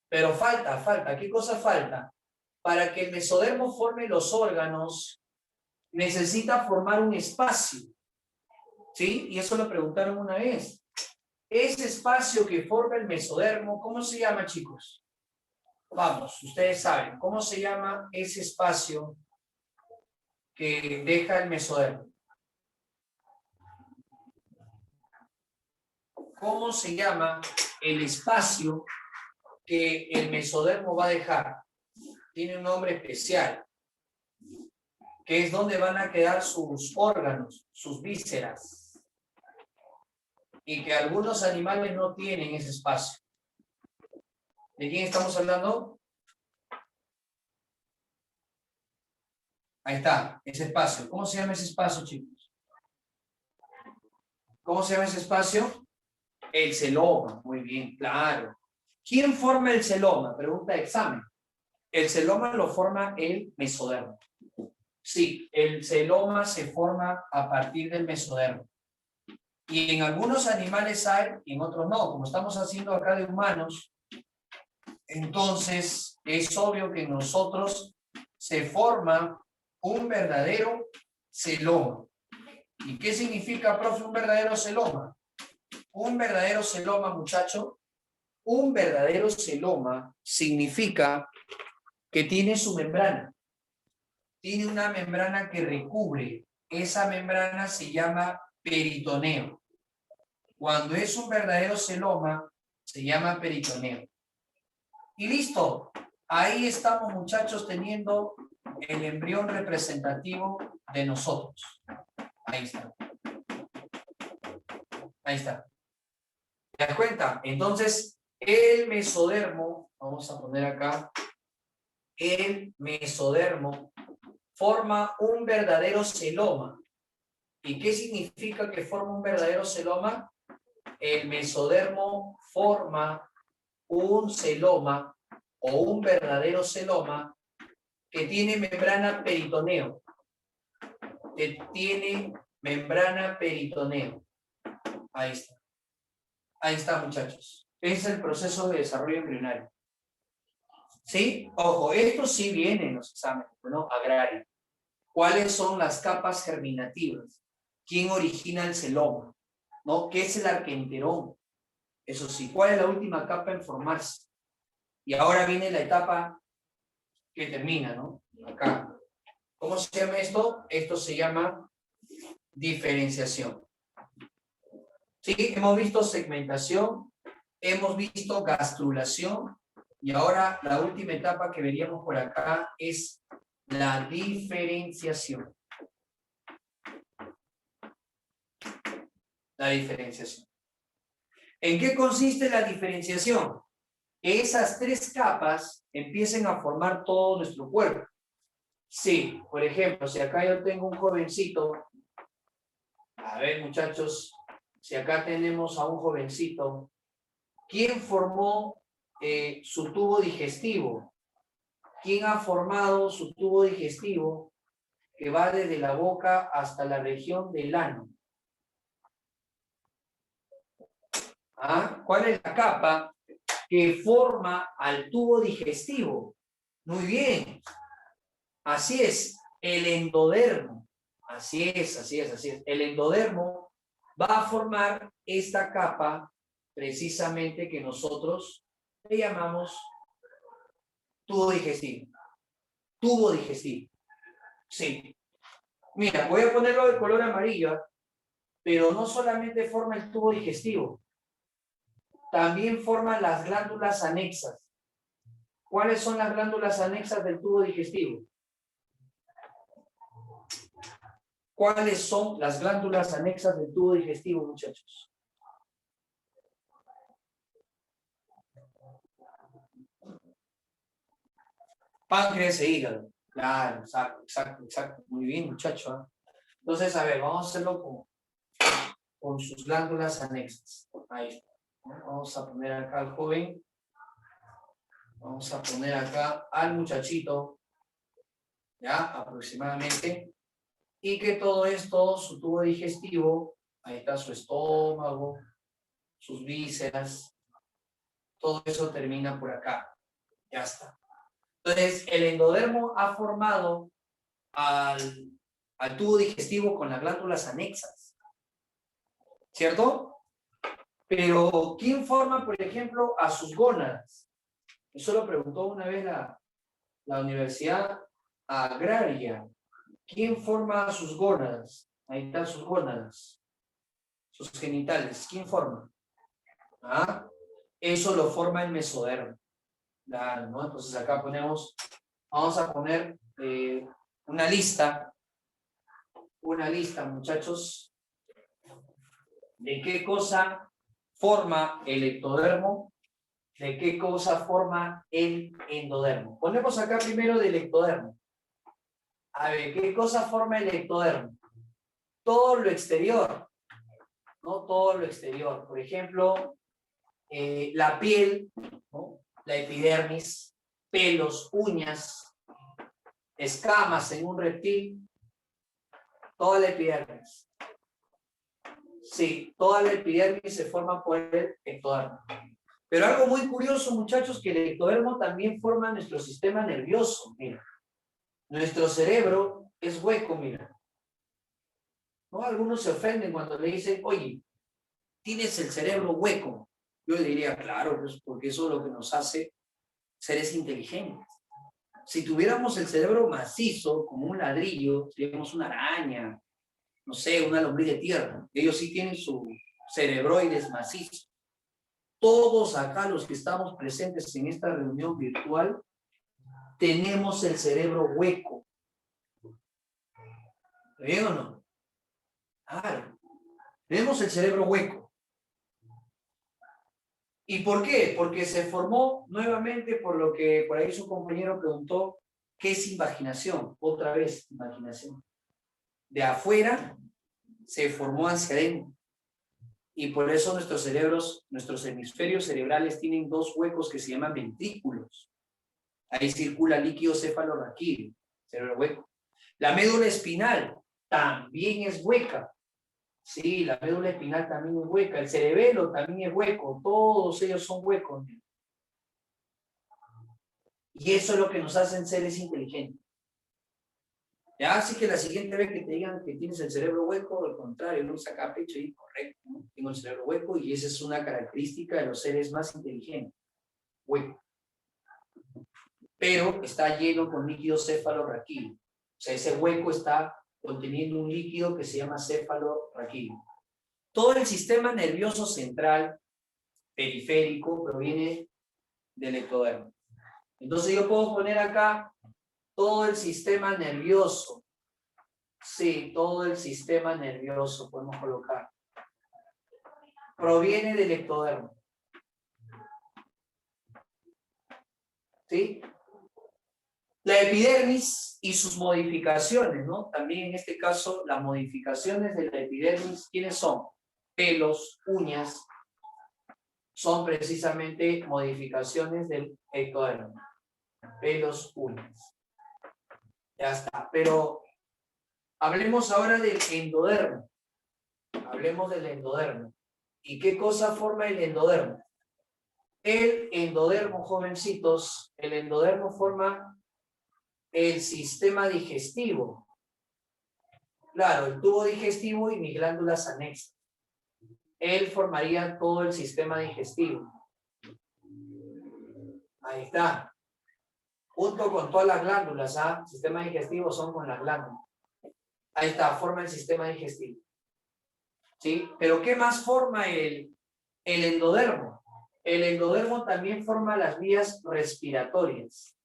Pero falta. ¿Qué cosa falta? Para que el mesodermo forme los órganos, necesita formar un espacio. ¿Sí? Y eso lo preguntaron una vez. Ese espacio que forma el mesodermo, ¿cómo se llama, chicos? Vamos, ustedes saben, ¿cómo se llama ese espacio que deja el mesodermo? ¿Cómo se llama el espacio que el mesodermo va a dejar? Tiene un nombre especial, que es donde van a quedar sus órganos, sus vísceras, y que algunos animales no tienen ese espacio. ¿De quién estamos hablando? Ahí está, ese espacio. ¿Cómo se llama ese espacio, chicos? ¿Cómo se llama ese espacio? El celoma. Muy bien, claro. ¿Quién forma el celoma? Pregunta de examen. El celoma lo forma el mesodermo. Sí, el celoma se forma a partir del mesodermo. Y en algunos animales hay, y en otros no. Como estamos haciendo acá de humanos, entonces es obvio que en nosotros se forma un verdadero celoma. ¿Y qué significa, profe, un verdadero celoma? Un verdadero celoma, muchacho, un verdadero celoma significa que tiene su membrana. Tiene una membrana que recubre. Esa membrana se llama peritoneo. Cuando es un verdadero celoma, se llama peritoneo. Y listo. Ahí estamos, muchachos, teniendo el embrión representativo de nosotros. Ahí está. Ahí está. ¿Te das cuenta? Entonces, el mesodermo, vamos a poner acá, el mesodermo forma un verdadero celoma. ¿Y qué significa que forma un verdadero celoma? El mesodermo forma un celoma o un verdadero celoma que tiene membrana peritoneo. Que tiene membrana peritoneo. Ahí está. Ahí está, muchachos. Ese es el proceso de desarrollo embrionario. ¿Sí? Ojo, esto sí viene en los exámenes, ¿no? Agrario. ¿Cuáles son las capas germinativas? ¿Quién origina el celoma? ¿No? ¿Qué es el arquenterón? Eso sí, ¿cuál es la última capa en formarse? Y ahora viene la etapa que termina, ¿no? Acá. ¿Cómo se llama esto? Esto se llama diferenciación. Sí, hemos visto segmentación, hemos visto gastrulación, y ahora la última etapa que veríamos por acá es la diferenciación. La diferenciación. ¿En qué consiste la diferenciación? Que esas tres capas empiecen a formar todo nuestro cuerpo. Sí, por ejemplo, si acá yo tengo un jovencito, a ver, muchachos, si acá tenemos a un jovencito, ¿quién formó su tubo digestivo? ¿Quién ha formado su tubo digestivo que va desde la boca hasta la región del ano? ¿Ah? ¿Cuál es la capa que forma al tubo digestivo? Muy bien. Así es, el endodermo. Así es, así es, así es. El endodermo va a formar esta capa precisamente que nosotros le llamamos tubo digestivo. Tubo digestivo. Sí. Mira, voy a ponerlo de color amarillo, pero no solamente forma el tubo digestivo, también forma las glándulas anexas. ¿Cuáles son las glándulas anexas del tubo digestivo? ¿Cuáles son las glándulas anexas del tubo digestivo, muchachos? Páncreas e hígado. Claro, exacto, exacto, exacto. Muy bien, muchacho. Entonces, a ver, vamos a hacerlo con sus glándulas anexas. Ahí está. Vamos a poner acá al joven. Vamos a poner acá al muchachito. ¿Ya? Aproximadamente. Y que todo esto, su tubo digestivo, ahí está su estómago, sus vísceras, todo eso termina por acá. Ya está. Entonces, el endodermo ha formado al tubo digestivo con las glándulas anexas. ¿cierto? Pero, ¿quién forma, por ejemplo, a sus gónadas? Eso lo preguntó una vez la Universidad Agraria. ¿Quién forma a sus gónadas? Ahí están sus gónadas, sus genitales. ¿Quién forma? ¿Ah? Eso lo forma el mesodermo. Claro, ¿no? Entonces acá vamos a poner una lista, muchachos, de qué cosa forma el ectodermo, de qué cosa forma el endodermo. Ponemos acá primero del ectodermo. A ver, ¿qué cosa forma el ectodermo? Todo lo exterior, ¿no? Todo lo exterior. Por ejemplo, la piel, ¿no? La epidermis, pelos, uñas, escamas en un reptil, toda la epidermis. Sí, toda la epidermis se forma por el ectodermo. Pero algo muy curioso, muchachos, que el ectodermo también forma nuestro sistema nervioso. Mira, nuestro cerebro es hueco, mira. ¿No? Algunos se ofenden cuando le dicen, oye, tienes el cerebro hueco. Yo le diría, claro, pues porque eso es lo que nos hace seres inteligentes. Si tuviéramos el cerebro macizo, como un ladrillo, seríamos una araña, no sé, una lombriz de tierra. Ellos sí tienen su cerebroides macizo. Todos acá, los que estamos presentes en esta reunión virtual, tenemos el cerebro hueco. ¿Está bien o no? Claro. Tenemos el cerebro hueco. ¿Y por qué? Porque se formó nuevamente por lo que por ahí su compañero preguntó, ¿qué es invaginación? Otra vez, invaginación. De afuera se formó hacia adentro. Y por eso nuestros cerebros, nuestros hemisferios cerebrales tienen dos huecos que se llaman ventrículos. Ahí circula líquido cefalorraquídeo, cerebro hueco. La médula espinal también es hueca. Sí, la médula espinal también es hueca. El cerebelo también es hueco. Todos ellos son huecos. Y eso es lo que nos hacen seres inteligentes. Ya, así que la siguiente vez que te digan que tienes el cerebro hueco, al contrario, no saca pecho y correcto, ¿no? Tengo el cerebro hueco y esa es una característica de los seres más inteligentes. Hueco. Pero está lleno con líquido cefalorraquídeo. O sea, ese hueco está conteniendo un líquido que se llama cefalorraquídeo. Todo el sistema nervioso central, periférico, proviene del ectodermo. Entonces yo puedo poner acá todo el sistema nervioso. Sí, todo el sistema nervioso podemos colocar. Proviene del ectodermo. ¿Sí? La epidermis y sus modificaciones, ¿no? También en este caso, las modificaciones de la epidermis, ¿quiénes son? Pelos, uñas, son precisamente modificaciones del ectodermo. Pelos, uñas. Ya está. Pero hablemos ahora del endodermo. Hablemos del endodermo. ¿Y qué cosa forma el endodermo? El endodermo, jovencitos, el endodermo forma el sistema digestivo. Claro, el tubo digestivo y mis glándulas anexas. Él formaría todo el sistema digestivo. Ahí está. Junto con todas las glándulas, ¿ah? Sistema digestivo son con las glándulas. Ahí está, forma el sistema digestivo. ¿Sí? Pero ¿qué más forma el endodermo? El endodermo también forma las vías respiratorias.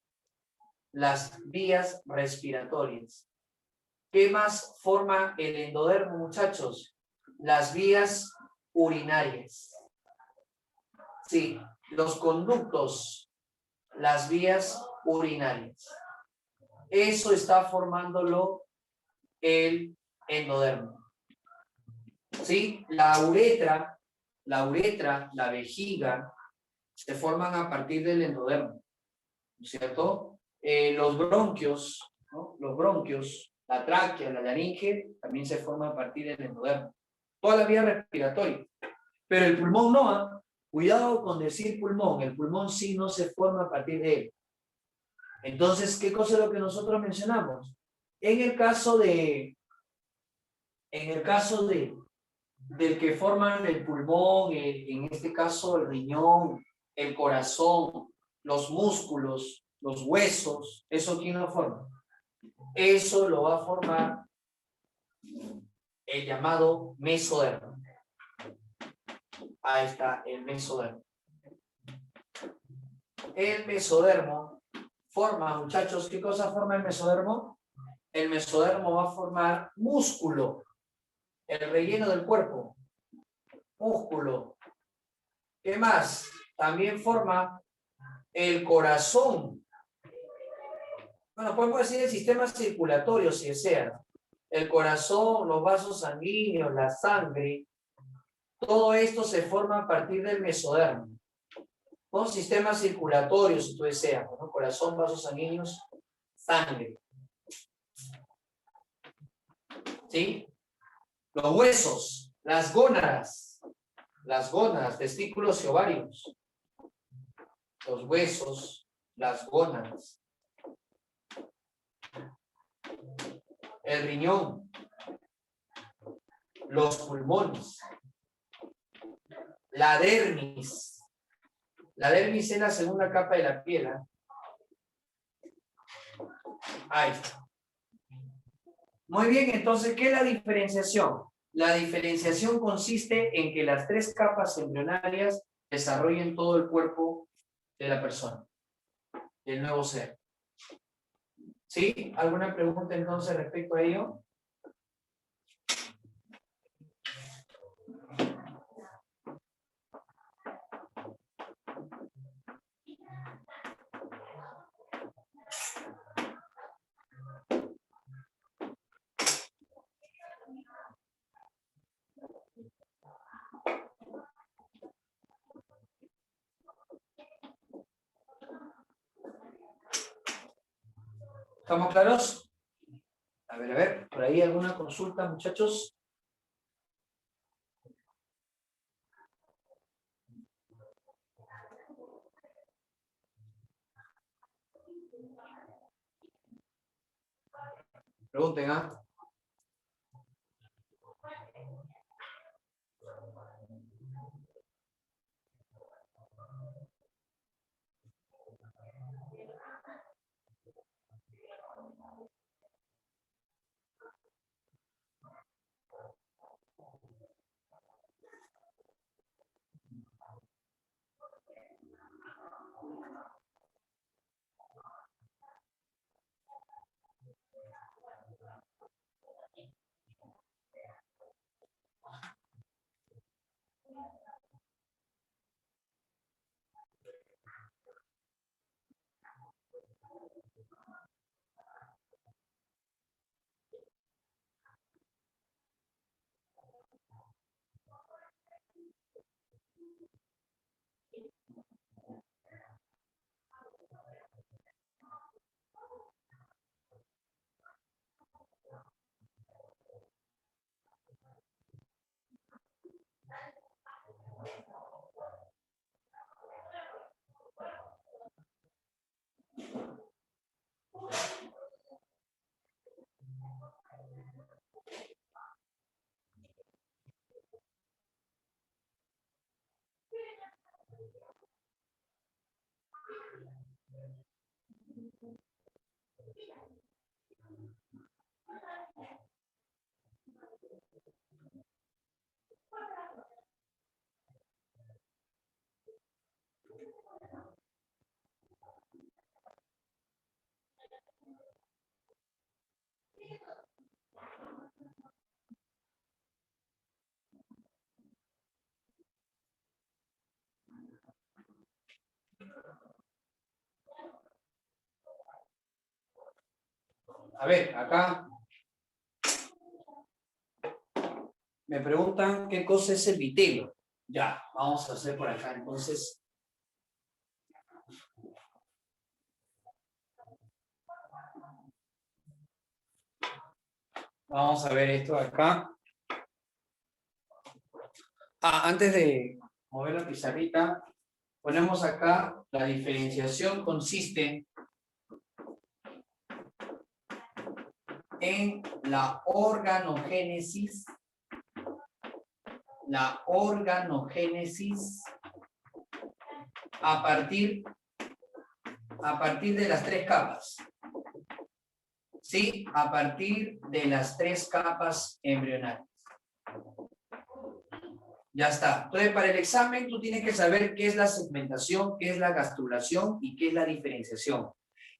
Las vías respiratorias. ¿Qué más forma el endodermo, muchachos? Las vías urinarias. Sí, los conductos, las vías urinarias. Eso está formándolo el endodermo. ¿Sí? La uretra, la vejiga, se forman a partir del endodermo, ¿cierto? Los bronquios, ¿no? Los bronquios, la tráquea, la laringe, también se forman a partir del endodermo. Toda la vía respiratoria. Pero el pulmón no, ¿eh? Cuidado con decir pulmón. El pulmón sí no se forma a partir de él. Entonces, ¿qué cosa es lo que nosotros mencionamos? En el caso de del que forman el pulmón, en este caso el riñón, el corazón, los músculos, los huesos, ¿eso quién lo forma? Eso lo va a formar el llamado mesodermo. Ahí está el mesodermo. El mesodermo forma, muchachos, ¿qué cosa forma el mesodermo? El mesodermo va a formar músculo, el relleno del cuerpo, músculo. ¿Qué más? También forma el corazón. Bueno, podemos decir el sistema circulatorio, si desea. El corazón, los vasos sanguíneos, la sangre, todo esto se forma a partir del mesodermo. Con sistema circulatorio, si tú deseas, ¿no? Corazón, vasos sanguíneos, sangre. ¿Sí? Los huesos, las gónadas, testículos y ovarios. Los huesos, las gónadas. El riñón, los pulmones, la dermis. La dermis es la segunda capa de la piel. Ahí está. Muy bien, entonces, ¿qué es la diferenciación? La diferenciación consiste en que las tres capas embrionarias desarrollen todo el cuerpo de la persona, del nuevo ser. ¿Sí? ¿Alguna pregunta entonces respecto a ello? ¿Estamos claros? A ver, por ahí alguna consulta, muchachos. Pregunten, ¿ah? A ver, acá me preguntan qué cosa es el vitelo. Ya, vamos a hacer por acá entonces. Vamos a ver esto de acá. Antes de mover la pizarrita, ponemos acá la diferenciación consiste en la organogénesis la organogénesis a partir de las 3 capas. ¿Sí? A partir de las 3 capas embrionales. Ya está. Entonces, para el examen, tú tienes que saber qué es la segmentación, qué es la gastrulación y qué es la diferenciación.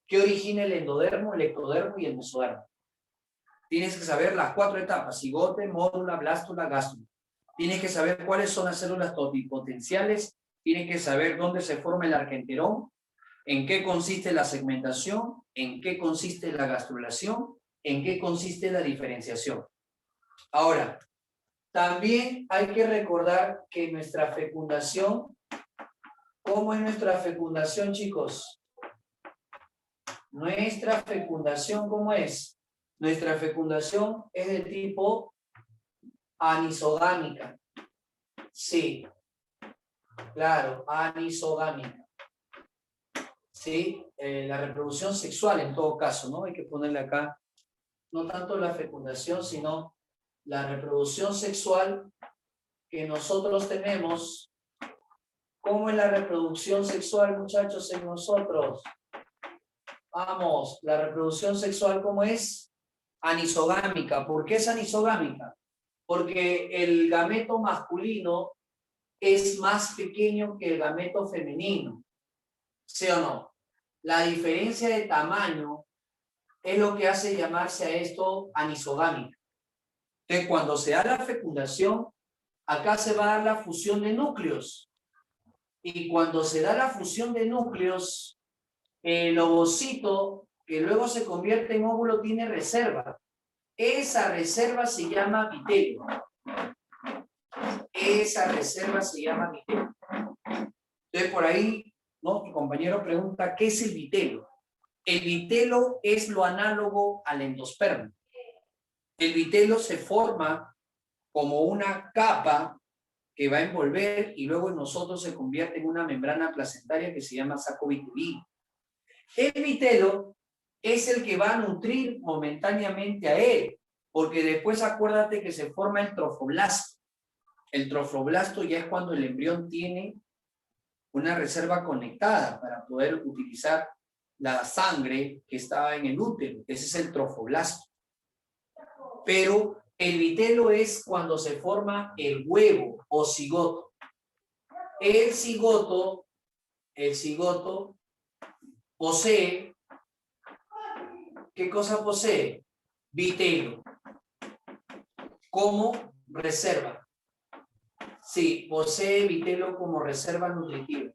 ¿Qué origina el endodermo, el ectodermo y el mesodermo? Tienes que saber las 4 etapas: cigote, módula, blástula, gástrula. Tienes que saber cuáles son las células totipotenciales. Tienes que saber dónde se forma el argenterón, en qué consiste la segmentación, en qué consiste la gastrulación, en qué consiste la diferenciación. Ahora, también hay que recordar que nuestra fecundación, ¿cómo es nuestra fecundación, chicos? Nuestra fecundación, ¿cómo es? Nuestra fecundación es de tipo anisogámica. Sí, claro, anisogámica. Sí, la reproducción sexual en todo caso, ¿no? Hay que ponerle acá, no tanto la fecundación, sino la reproducción sexual que nosotros tenemos. ¿Cómo es la reproducción sexual, muchachos, en nosotros? Vamos, la reproducción sexual, ¿cómo es? Anisogámica. ¿Por qué es anisogámica? Porque el gameto masculino es más pequeño que el gameto femenino. ¿Sí o no? La diferencia de tamaño es lo que hace llamarse a esto anisogámica. Entonces, cuando se da la fecundación, acá se va a dar la fusión de núcleos. Y cuando se da la fusión de núcleos, el ovocito, que luego se convierte en óvulo, tiene reserva. Esa reserva se llama vitelio. Esa reserva se llama vitelio. Entonces, por ahí, ¿no? Tu compañero pregunta, ¿qué es el vitelo? El vitelo es lo análogo al endospermo. El vitelo se forma como una capa que va a envolver y luego en nosotros se convierte en una membrana placentaria que se llama saco vitelino. El vitelo es el que va a nutrir momentáneamente a él, porque después acuérdate que se forma el trofoblasto. El trofoblasto ya es cuando el embrión tiene una reserva conectada para poder utilizar la sangre que estaba en el útero. Ese es el trofoblasto. Pero el vitelo es cuando se forma el huevo o cigoto. El cigoto posee, ¿qué cosa posee? Vitelo. Como reserva. Sí, posee vitelo como reserva nutritiva.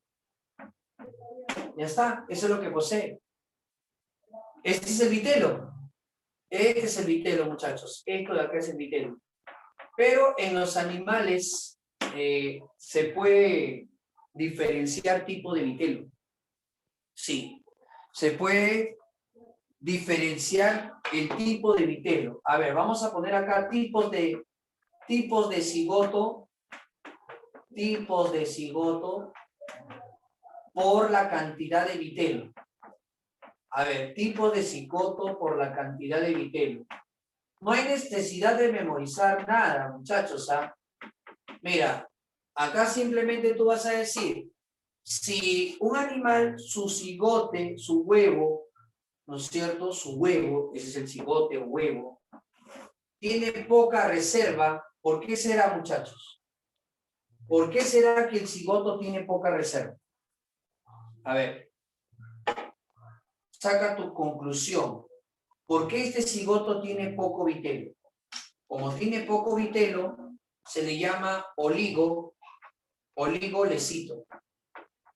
Ya está, eso es lo que posee. Este es el vitelo. Este es el vitelo, muchachos. Esto de acá es el vitelo. Pero en los animales se puede diferenciar tipo de vitelo. Sí, se puede diferenciar el tipo de vitelo. A ver, vamos a poner acá tipos de cigoto. Tipos de cigoto por la cantidad de vitelo. A ver, tipo de cigoto por la cantidad de vitelo. No hay necesidad de memorizar nada, muchachos, ¿ah? Mira, acá simplemente tú vas a decir, si un animal, su cigote, su huevo, ¿no es cierto? Su huevo, ese es el cigote o huevo, tiene poca reserva, ¿por qué será, muchachos? ¿Por qué será que el cigoto tiene poca reserva? A ver, saca tu conclusión. ¿Por qué este cigoto tiene poco vitelo? Como tiene poco vitelo, se le llama oligolecito.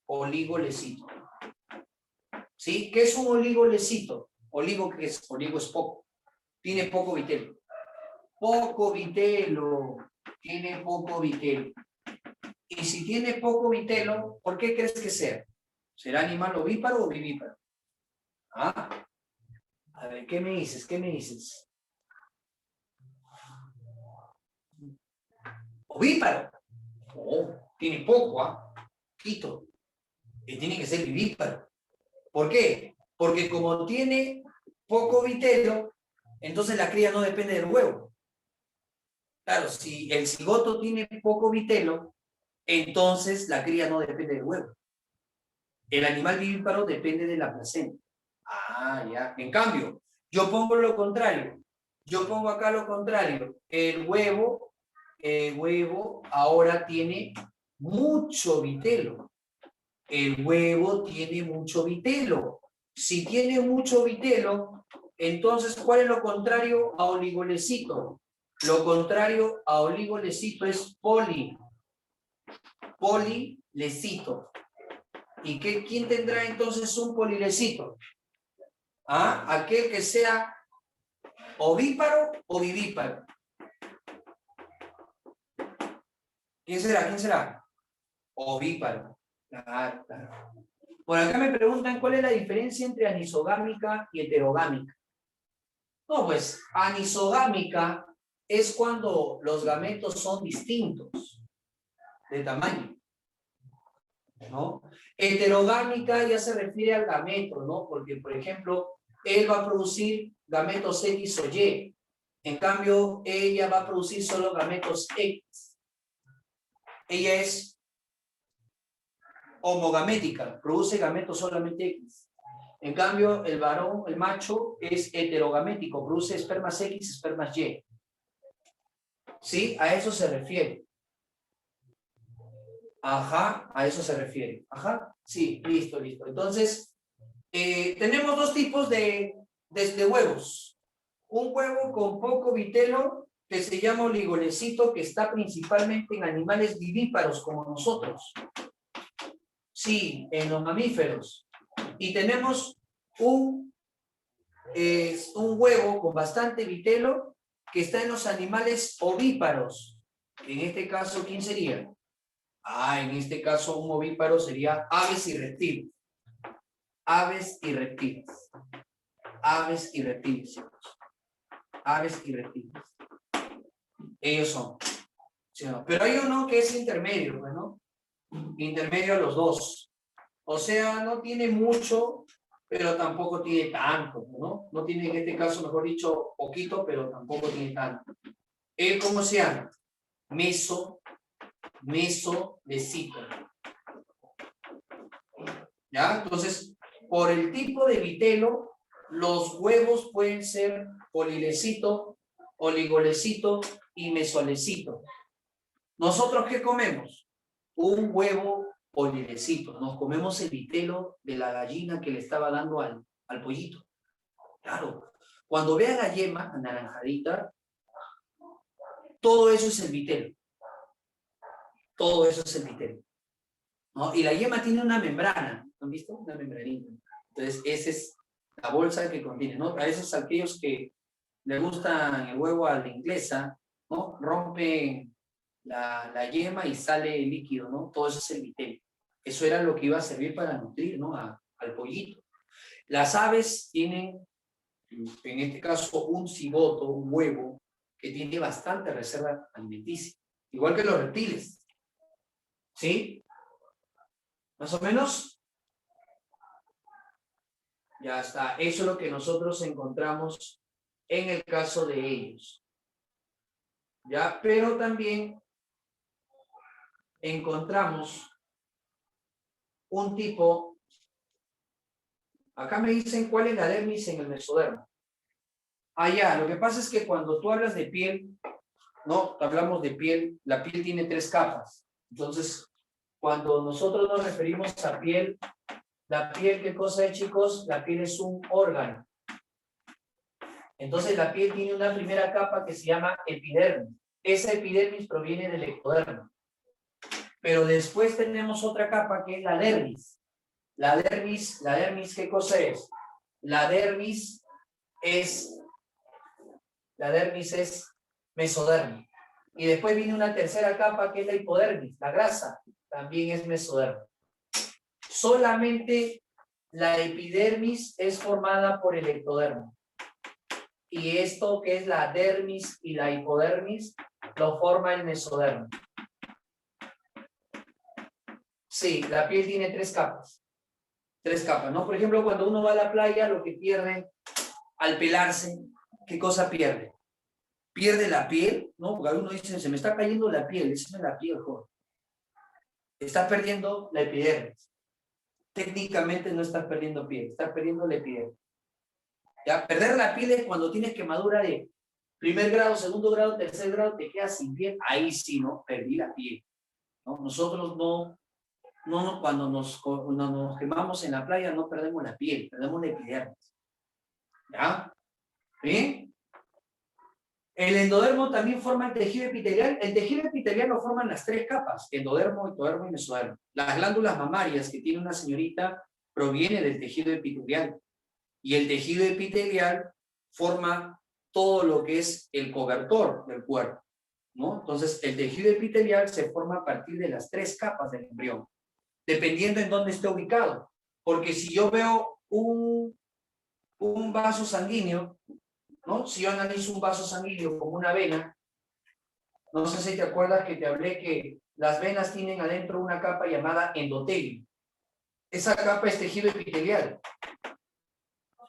Oligolecito. ¿Sí? ¿Qué es un oligolecito? Oligo, ¿qué es? Oligo es poco. Tiene poco vitelo. Poco vitelo. Tiene poco vitelo. Y si tiene poco vitelo, ¿por qué crees que sea? ¿Será animal ovíparo o vivíparo? Ah, a ver, ¿qué me dices? ¿Qué me dices? Ovíparo. Oh, tiene poco, ¿ah? Quito. Y tiene que ser vivíparo. ¿Por qué? Porque como tiene poco vitelo, entonces la cría no depende del huevo. Claro, si el cigoto tiene poco vitelo, entonces la cría no depende del huevo. El animal vivíparo depende de la placenta. Ah, ya. En cambio, yo pongo lo contrario. Yo pongo acá lo contrario. El huevo ahora tiene mucho vitelo. El huevo tiene mucho vitelo. Si tiene mucho vitelo, entonces, ¿cuál es lo contrario a oligolecito? Lo contrario a oligolecito es polilecito. ¿Y quién tendrá entonces un polilecito? ¿Ah? Aquel que sea ovíparo o vivíparo. ¿Quién será? ¿Quién será? Ovíparo. Claro, claro. Por acá me preguntan cuál es la diferencia entre anisogámica y heterogámica. No, pues anisogámica es cuando los gametos son distintos de tamaño, ¿no? Heterogámica ya se refiere al gameto, ¿no? Porque, por ejemplo, él va a producir gametos X o Y. En cambio, ella va a producir solo gametos X. Ella es homogamética, produce gametos solamente X. En cambio, el varón, el macho, es heterogamético, produce espermas X, espermas Y. ¿Sí? A eso se refiere. Ajá, a eso se refiere. Ajá, sí, listo, listo. Entonces, tenemos dos tipos de huevos. Un huevo con poco vitelo, que se llama oligolecito, que está principalmente en animales vivíparos como nosotros. Sí, en los mamíferos. Y tenemos un huevo con bastante vitelo que está en los animales ovíparos. En este caso, ¿quién sería? En este caso un ovíparo sería aves y reptiles. Aves y reptiles. Aves y reptiles. Aves y reptiles. Ellos son. ¿Sí o no? Pero hay uno que es intermedio, ¿no? Intermedio a los dos. O sea, no tiene mucho, pero tampoco tiene tanto, ¿no? No tiene, en este caso, mejor dicho, poquito, pero tampoco tiene tanto. ¿Cómo se llama? Mesolecito. ¿Ya? Entonces, por el tipo de vitelo, los huevos pueden ser polilecito, oligolecito y mesolecito. ¿Nosotros qué comemos? Un huevo polilecito. Nos comemos el vitelo de la gallina que le estaba dando al pollito. Claro. Cuando vea la yema anaranjadita, todo eso es el vitelo. Todo eso es el vitelo, ¿no? Y la yema tiene una membrana. ¿Han visto? Una membranita. Entonces, esa es la bolsa que contiene, ¿no? A esos aquellos que le gustan el huevo a la inglesa, ¿no? Rompen la yema y sale el líquido, ¿no? Todo eso es el vitelo. Eso era lo que iba a servir para nutrir, ¿no? Al pollito. Las aves tienen, en este caso, un cigoto, un huevo, que tiene bastante reserva alimenticia. Igual que los reptiles. ¿Sí? ¿Más o menos? Ya está. Eso es lo que nosotros encontramos en el caso de ellos. ¿Ya? Pero también encontramos un tipo. Acá me dicen cuál es la dermis en el mesodermo. Ya. Lo que pasa es que cuando tú hablas de piel, ¿no? Hablamos de piel, la piel tiene 3 capas. Entonces, cuando nosotros nos referimos a piel, la piel, ¿qué cosa es, chicos? La piel es un órgano. Entonces la piel tiene una primera capa que se llama epidermis. Esa epidermis proviene del ectodermo. Pero después tenemos otra capa que es la dermis. La dermis, ¿qué cosa es? La dermis es mesodermo. Y después viene una tercera capa que es la hipodermis, la grasa, también es mesodermo. Solamente la epidermis es formada por el ectodermo. Y esto que es la dermis y la hipodermis lo forma el mesodermo. Sí, la piel tiene 3 capas. 3 capas, ¿no? Por ejemplo, cuando uno va a la playa, lo que pierde al pelarse, ¿qué cosa pierde? pierde la piel, ¿no? Porque uno dice, se me está cayendo la piel, esa es la piel, joder. Está perdiendo la epidermis. Técnicamente no estás perdiendo piel, estás perdiendo la epidermis. Ya, perder la piel es cuando tienes quemadura de primer grado, segundo grado, tercer grado, te quedas sin piel, ahí sí, ¿no? Perdí la piel, ¿no? Nosotros cuando nos quemamos en la playa no perdemos la piel, perdemos la epidermis. ¿Ya? ¿Sí? El endodermo también forma el tejido epitelial. El tejido epitelial lo forman las tres capas, endodermo, ectodermo y mesodermo. Las glándulas mamarias que tiene una señorita proviene del tejido epitelial. Y el tejido epitelial forma todo lo que es el cobertor del cuerpo, ¿no? Entonces, el tejido epitelial se forma a partir de las tres capas del embrión, dependiendo en dónde esté ubicado. Porque si yo veo un vaso sanguíneo, ¿no? Si yo analizo un vaso sanguíneo como una vena, no sé si te acuerdas que te hablé que las venas tienen adentro una capa llamada endotelio. Esa capa es tejido epitelial.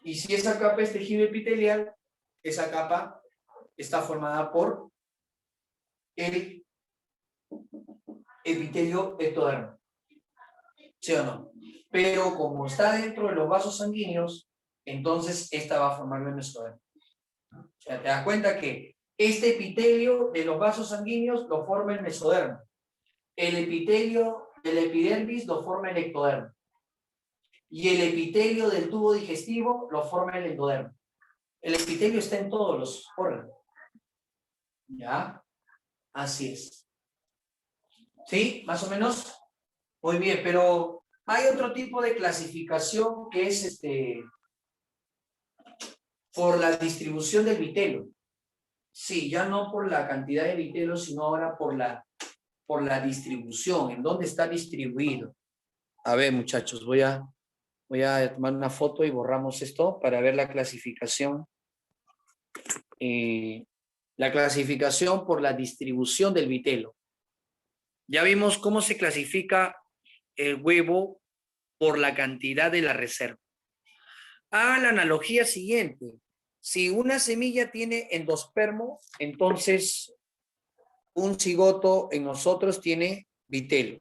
Y si esa capa es tejido epitelial, esa capa está formada por el epitelio ectodermo. ¿Sí o no? Pero como está dentro de los vasos sanguíneos, entonces esta va a formar el mesodermo. O sea, te das cuenta que este epitelio de los vasos sanguíneos lo forma el mesodermo. El epitelio del epidermis lo forma el ectodermo. Y el epitelio del tubo digestivo lo forma el endodermo. El epitelio está en todos los órganos. ¿Ya? Así es. ¿Sí? ¿Más o menos? Muy bien, pero hay otro tipo de clasificación que es por la distribución del vitelo. Sí, ya no por la cantidad de vitelo, sino ahora por la distribución, en dónde está distribuido. A ver, muchachos, voy a tomar una foto y borramos esto para ver la clasificación. La clasificación por la distribución del vitelo. Ya vimos cómo se clasifica el huevo por la cantidad de la reserva. La analogía siguiente. Si una semilla tiene endospermo, entonces un cigoto en nosotros tiene vitelo.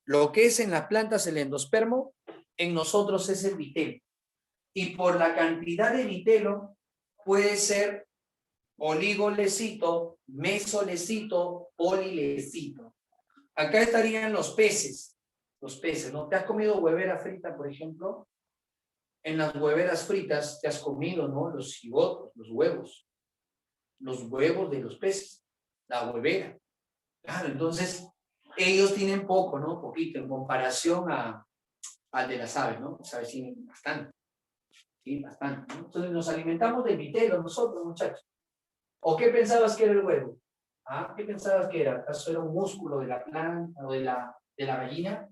Lo que es en las plantas el endospermo, en nosotros es el vitelo. Y por la cantidad de vitelo puede ser oligolecito, mesolecito, polilecito. Acá estarían los peces, ¿no? ¿Te has comido huevera frita, por ejemplo? En las hueveras fritas te has comido, ¿no? Los cigotos, los huevos de los peces, la huevera. Claro, entonces ellos tienen poco, ¿no? Poquito en comparación al de las aves, ¿no? Las aves tienen bastante, sí, bastante, ¿no? Entonces nos alimentamos de vitelo nosotros, muchachos. ¿O qué pensabas que era el huevo? ¿Qué pensabas que era? ¿Acaso era un músculo de la planta o de la gallina?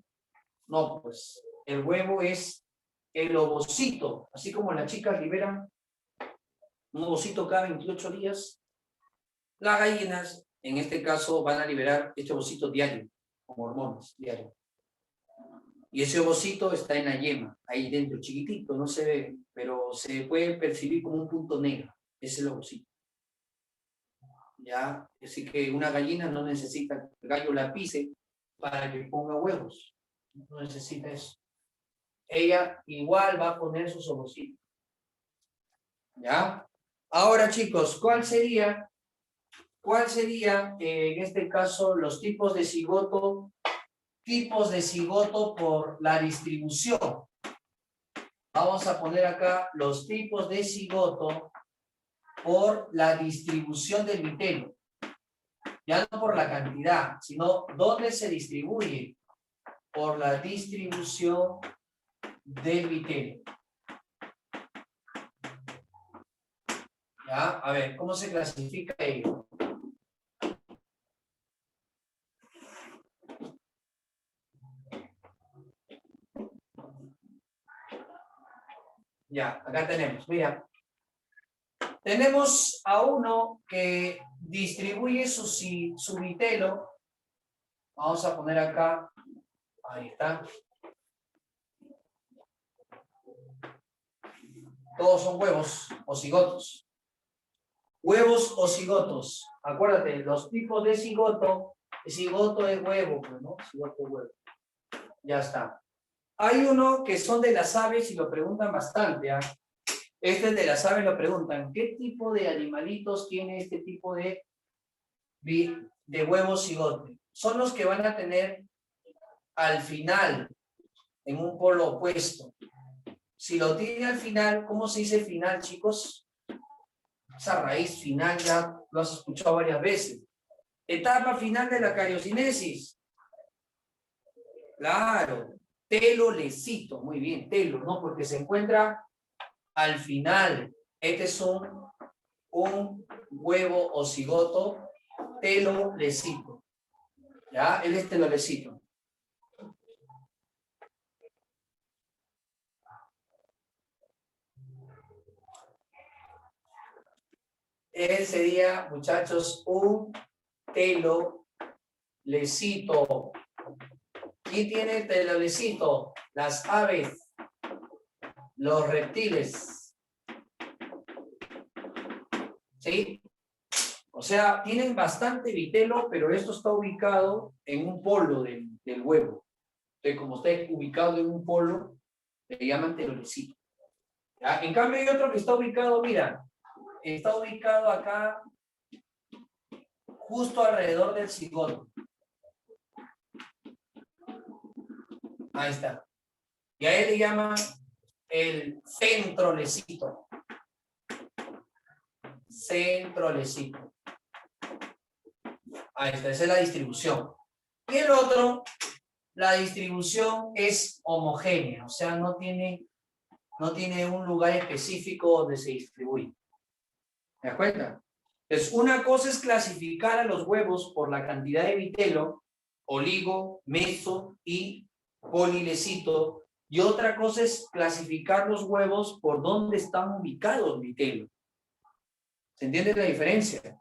No, pues el huevo es el ovocito, así como las chicas liberan un ovocito cada 28 días, las gallinas, en este caso, van a liberar este ovocito diario, como hormonas, diario. Y ese ovocito está en la yema, ahí dentro, chiquitito, no se ve, pero se puede percibir como un punto negro, ese es el ovocito. ¿Ya? Así que una gallina no necesita que el gallo la pise para que ponga huevos, no necesita eso. Ella igual va a poner sus ovocitos. ¿Ya? Ahora, chicos, ¿cuál sería en este caso los tipos de cigoto? Tipos de cigoto por la distribución. Vamos a poner acá los tipos de cigoto por la distribución del vitelo. Ya no por la cantidad, sino dónde se distribuye. Por la distribución del vitelo. ¿Ya? A ver, ¿cómo se clasifica ello? Ya, acá tenemos, mira. Tenemos a uno que distribuye su vitelo. Vamos a poner acá. Ahí está. Todos son huevos o cigotos. Huevos o cigotos. Acuérdate, los tipos de cigoto. Cigoto es huevo, pues, ¿no? Cigoto es huevo. Ya está. Hay uno que son de las aves y lo preguntan bastante. ¿Ah? Este de las aves lo preguntan. ¿Qué tipo de animalitos tiene este tipo de huevos cigote? Son los que van a tener al final, en un polo opuesto. Si lo tiene al final, ¿cómo se dice final, chicos? Esa raíz final ya lo has escuchado varias veces. Etapa final de la cariocinesis. Claro. Telolecito. Muy bien, telo, ¿no? Porque se encuentra al final. Este es un huevo o cigoto telolecito. ¿Ya? Él es telolecito. Él sería, muchachos, un telolecito. ¿Quién tiene telolecito? Las aves, los reptiles. ¿Sí? O sea, tienen bastante vitelo, pero esto está ubicado en un polo del huevo. Entonces, como está ubicado en un polo, le llaman telolecito. ¿Ya? En cambio, hay otro que está ubicado, mira, está ubicado acá, justo alrededor del cigoto. Ahí está. Y a él le llaman el centrolecito. Centrolecito. Ahí está, esa es la distribución. Y el otro, la distribución es homogénea, o sea, no tiene un lugar específico donde se distribuye. ¿Te das cuenta? Entonces, una cosa es clasificar a los huevos por la cantidad de vitelo, oligo, meso y polilecito, y otra cosa es clasificar los huevos por dónde están ubicados vitelo. ¿Se entiende la diferencia?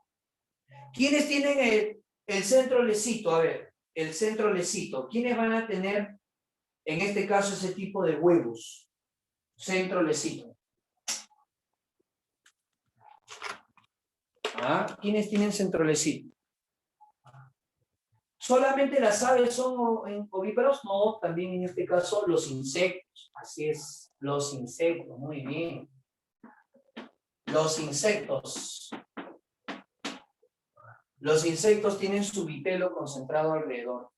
¿Quiénes tienen el centro lecito? A ver, el centro lecito. ¿Quiénes van a tener, en este caso, ese tipo de huevos? Centro lecito. ¿Ah? ¿Quiénes tienen centrolecito? ¿Solamente las aves son ovíparos? No, también en este caso los insectos. Así es, los insectos, muy bien. Los insectos. Los insectos tienen su vitelo concentrado alrededor.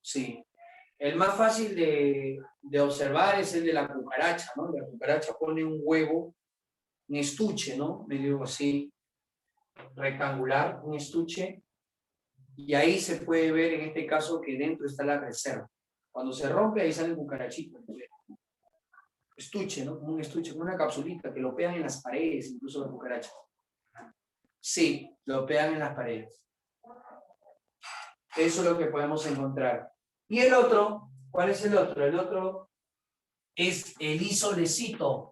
Sí. El más fácil de observar es el de la cucaracha, ¿no? La cucaracha pone un huevo, un estuche, ¿no? Medio así, rectangular, un estuche, y ahí se puede ver en este caso que dentro está la reserva. Cuando se rompe, ahí sale un cucarachito. Estuche, ¿no? Como un estuche, como una capsulita que lo pegan en las paredes, incluso las cucarachas. Sí, lo pegan en las paredes. Eso es lo que podemos encontrar. Y el otro, ¿cuál es el otro? El otro es el isolecito.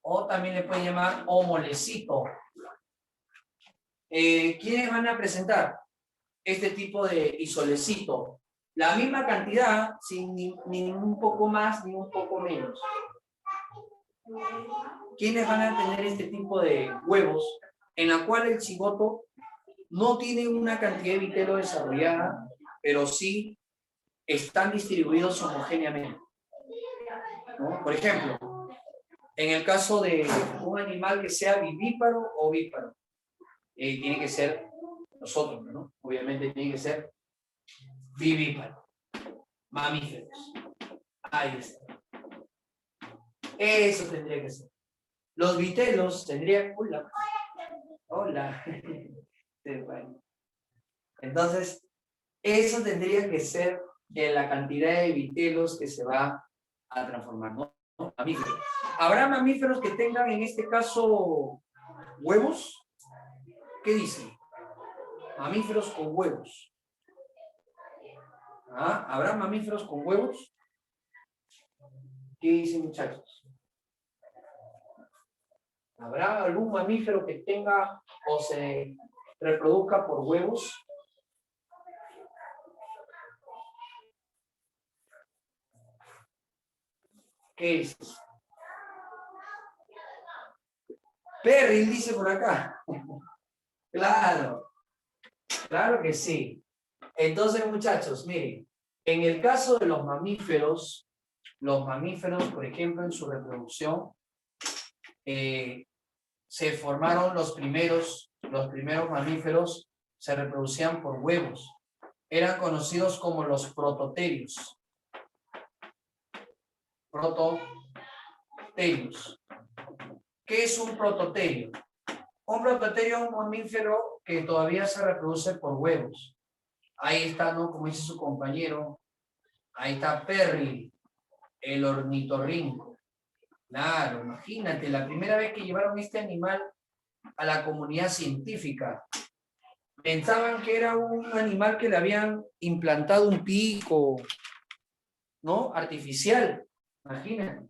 O también le pueden llamar homolecito. ¿Quiénes van a presentar este tipo de isolecito? La misma cantidad, sin ni un poco más ni un poco menos. ¿Quiénes van a tener este tipo de huevos en la cual el cigoto no tiene una cantidad de vitelo desarrollada, pero sí están distribuidos homogéneamente? ¿No? Por ejemplo, en el caso de un animal que sea vivíparo o ovíparo, tiene que ser nosotros, ¿no? Obviamente tiene que ser vivíparo, mamíferos. Ahí está. Eso tendría que ser. Los vitelos tendrían... Hola. Hola. Entonces, eso tendría que ser la cantidad de vitelos que se va a transformar, ¿no? Mamíferos. ¿Habrá mamíferos que tengan en este caso huevos? ¿Qué dicen? Mamíferos con huevos. ¿Ah? ¿Habrá mamíferos con huevos? ¿Qué dicen, muchachos? ¿Habrá algún mamífero que tenga o se reproduzca por huevos? ¿Qué es? Perry dice por acá. Claro, claro que sí. Entonces, muchachos, miren, en el caso de los mamíferos, por ejemplo, en su reproducción, se formaron los primeros mamíferos, se reproducían por huevos. Eran conocidos como los prototerios. Prototerios. ¿Qué es un prototerio? Un prototerio es un mamífero que todavía se reproduce por huevos. Ahí está, ¿no? Como dice su compañero, ahí está Perry, el ornitorrinco. Claro, imagínate, la primera vez que llevaron este animal a la comunidad científica, pensaban que era un animal que le habían implantado un pico, ¿no? Artificial. Imagínate.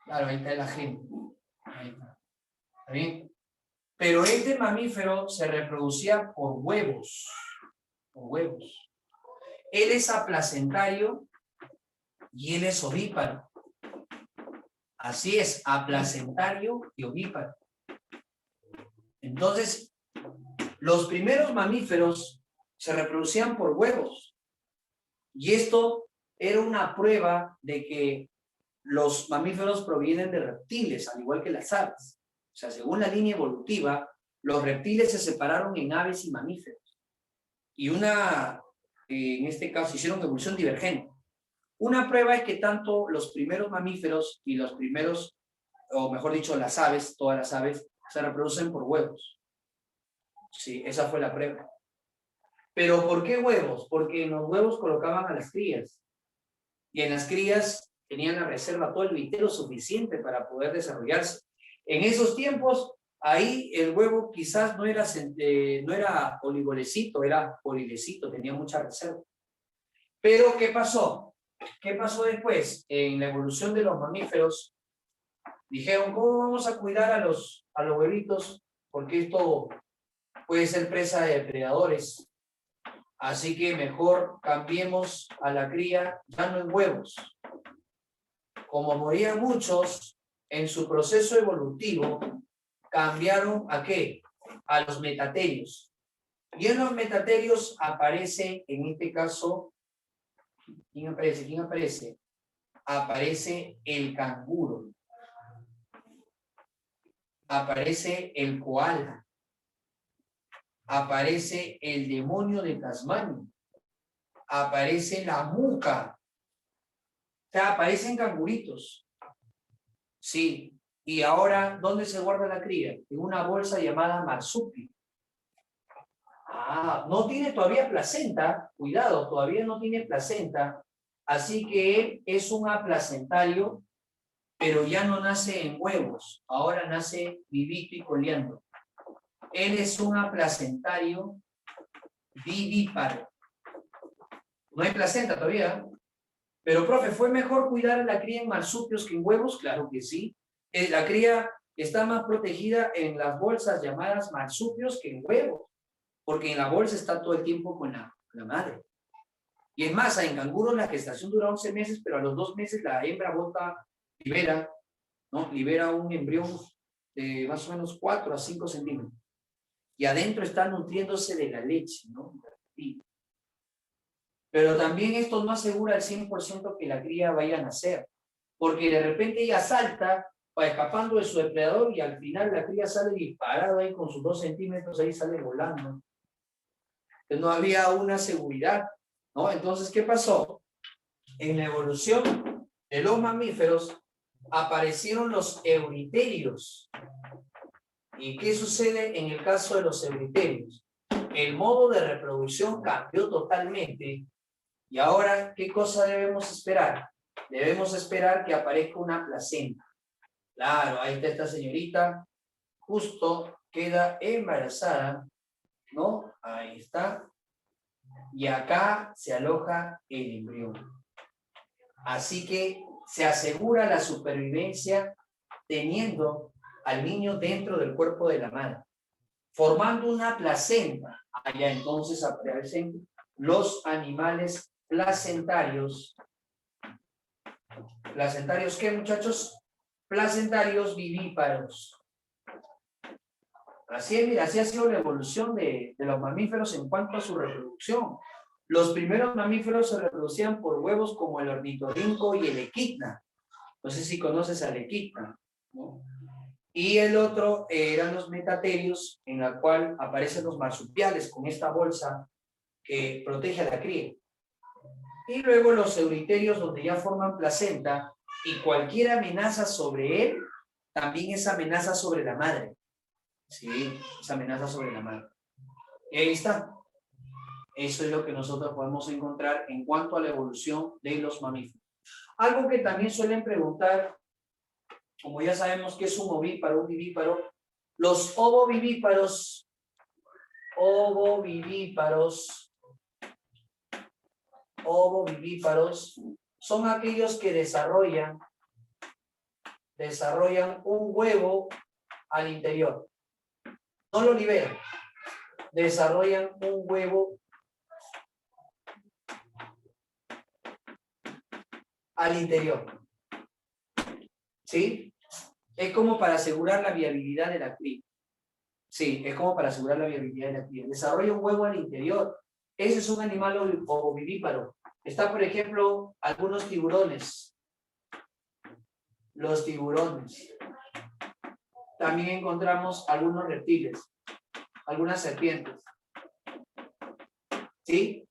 Claro, ahí está la gente. Ahí está. ¿Está bien? Pero este mamífero se reproducía por huevos. Por huevos. Él es aplacentario y él es ovíparo. Así es, aplacentario y ovíparo. Entonces, los primeros mamíferos se reproducían por huevos. Y esto era una prueba de que los mamíferos provienen de reptiles, al igual que las aves. O sea, según la línea evolutiva, los reptiles se separaron en aves y mamíferos. Y en este caso, hicieron evolución divergente. Una prueba es que tanto los primeros mamíferos y los primeros, o mejor dicho, las aves, todas las aves, se reproducen por huevos. Sí, esa fue la prueba. ¿Pero por qué huevos? Porque en los huevos colocaban a las crías. Y en las crías tenían la reserva todo el vitelo suficiente para poder desarrollarse. En esos tiempos, ahí el huevo quizás no era oligolecito, era polilecito, tenía mucha reserva. Pero, ¿qué pasó? ¿Qué pasó después? En la evolución de los mamíferos, dijeron, ¿cómo vamos a cuidar a los huevitos? Porque esto puede ser presa de depredadores. Así que mejor cambiemos a la cría ya no en huevos. Como morían muchos, en su proceso evolutivo, cambiaron ¿a qué? A los metaterios. Y en los metaterios aparece, en este caso, ¿quién aparece? ¿Quién aparece? Aparece el canguro. Aparece el koala. Aparece el demonio de Tasmania. Aparece la muca. O sea, aparecen canguritos. Sí. Y ahora, ¿dónde se guarda la cría? En una bolsa llamada marsupio. Ah, no tiene todavía placenta. Cuidado, todavía no tiene placenta. Así que él es un aplacentario, pero ya no nace en huevos. Ahora nace vivito y coleando. Él es un aplacentario vivíparo. No hay placenta todavía. Pero, profe, ¿fue mejor cuidar a la cría en marsupios que en huevos? Claro que sí. La cría está más protegida en las bolsas llamadas marsupios que en huevos, porque en la bolsa está todo el tiempo con la madre. Y es más, en canguros la gestación dura 11 meses, pero a los 2 meses la hembra libera un embrión de más o menos 4 a 5 centímetros. Y adentro está nutriéndose de la leche, ¿no? Pero también esto no asegura al 100% que la cría vaya a nacer, porque de repente ella salta, va escapando de su depredador y al final la cría sale disparada ahí con sus 2 centímetros, ahí sale volando. Entonces no había una seguridad, ¿no? Entonces, ¿qué pasó? En la evolución de los mamíferos aparecieron los euriterios. ¿Y qué sucede en el caso de los euriterios? El modo de reproducción cambió totalmente. Y ahora, ¿qué cosa debemos esperar? Debemos esperar que aparezca una placenta. Claro, ahí está esta señorita, justo queda embarazada, ¿no? Ahí está. Y acá se aloja el embrión. Así que se asegura la supervivencia teniendo al niño dentro del cuerpo de la madre, formando una placenta. Allá entonces aparecen los animales placentarios. ¿Placentarios qué, muchachos? Placentarios vivíparos. Así es, mira, así ha sido la evolución de los mamíferos en cuanto a su reproducción. Los primeros mamíferos se reproducían por huevos como el ornitorrinco y el equidna. No sé si conoces al equidna, ¿no? Y el otro eran los metaterios, en la cual aparecen los marsupiales con esta bolsa que protege a la cría. Y luego los euriterios, donde ya forman placenta, y cualquier amenaza sobre él, también es amenaza sobre la madre. Sí, es amenaza sobre la madre. Y ahí está. Eso es lo que nosotros podemos encontrar en cuanto a la evolución de los mamíferos. Algo que también suelen preguntar, como ya sabemos que es un ovíparo, un vivíparo, los ovovivíparos son aquellos que desarrollan un huevo al interior. No lo liberan. Desarrollan un huevo al interior. ¿Sí? Es como para asegurar la viabilidad de la cría. Sí, es como para asegurar la viabilidad de la cría. Desarrolla un huevo al interior. Ese es un animal ovovivíparo. Está, por ejemplo, algunos tiburones. Los tiburones. También encontramos algunos reptiles, algunas serpientes. ¿Sí?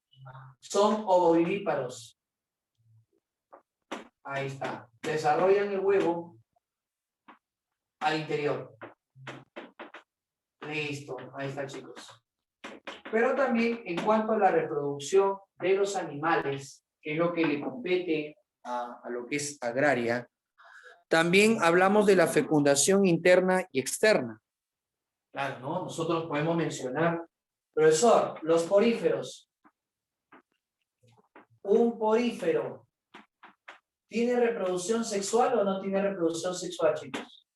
Son ovovivíparos. Ahí está. Desarrollan el huevo al interior. Listo. Ahí está, chicos. Pero también en cuanto a la reproducción de los animales, que es lo que le compete a lo que es agraria, también hablamos de la fecundación interna y externa. Claro, ¿no? Nosotros podemos mencionar, profesor, los poríferos. ¿Un porífero tiene reproducción sexual o no tiene reproducción sexual, chicos?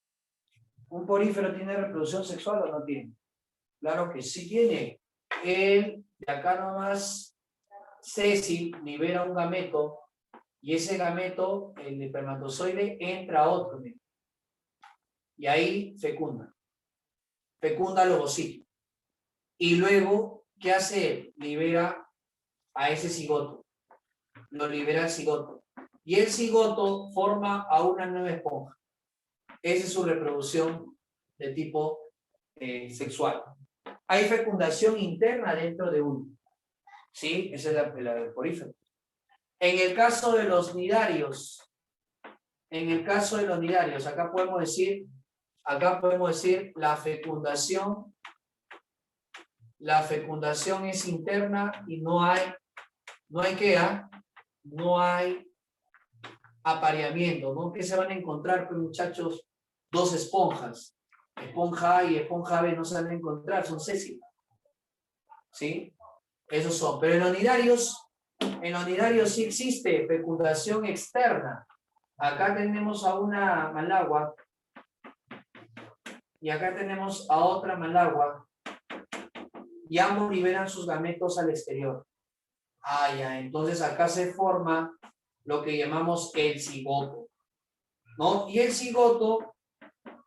¿Un porífero tiene reproducción sexual o no tiene? Claro que sí tiene. Él, de acá nomás, Ceci libera un gameto y ese gameto, el espermatozoide, entra a otro gameto. Y ahí fecunda. Fecunda los ovocitos. Y luego, ¿qué hace él? Libera a ese cigoto. Lo libera el cigoto. Y el cigoto forma a una nueva esponja. Esa es su reproducción de tipo sexual. Hay fecundación interna dentro de uno. ¿Sí? Esa es la del porífero. En el caso de los nidarios, acá podemos decir la fecundación es interna y no hay apareamiento, ¿no? ¿Qué se van a encontrar, pues, muchachos? Dos esponjas, esponja A y esponja B no se van a encontrar, son sésiles. ¿Sí? Esos son. Pero en los nidarios sí existe fecundación externa. Acá tenemos a una malagua y acá tenemos a otra malagua y ambos liberan sus gametos al exterior. Ah, ya, entonces acá se forma lo que llamamos el cigoto, ¿no? Y el cigoto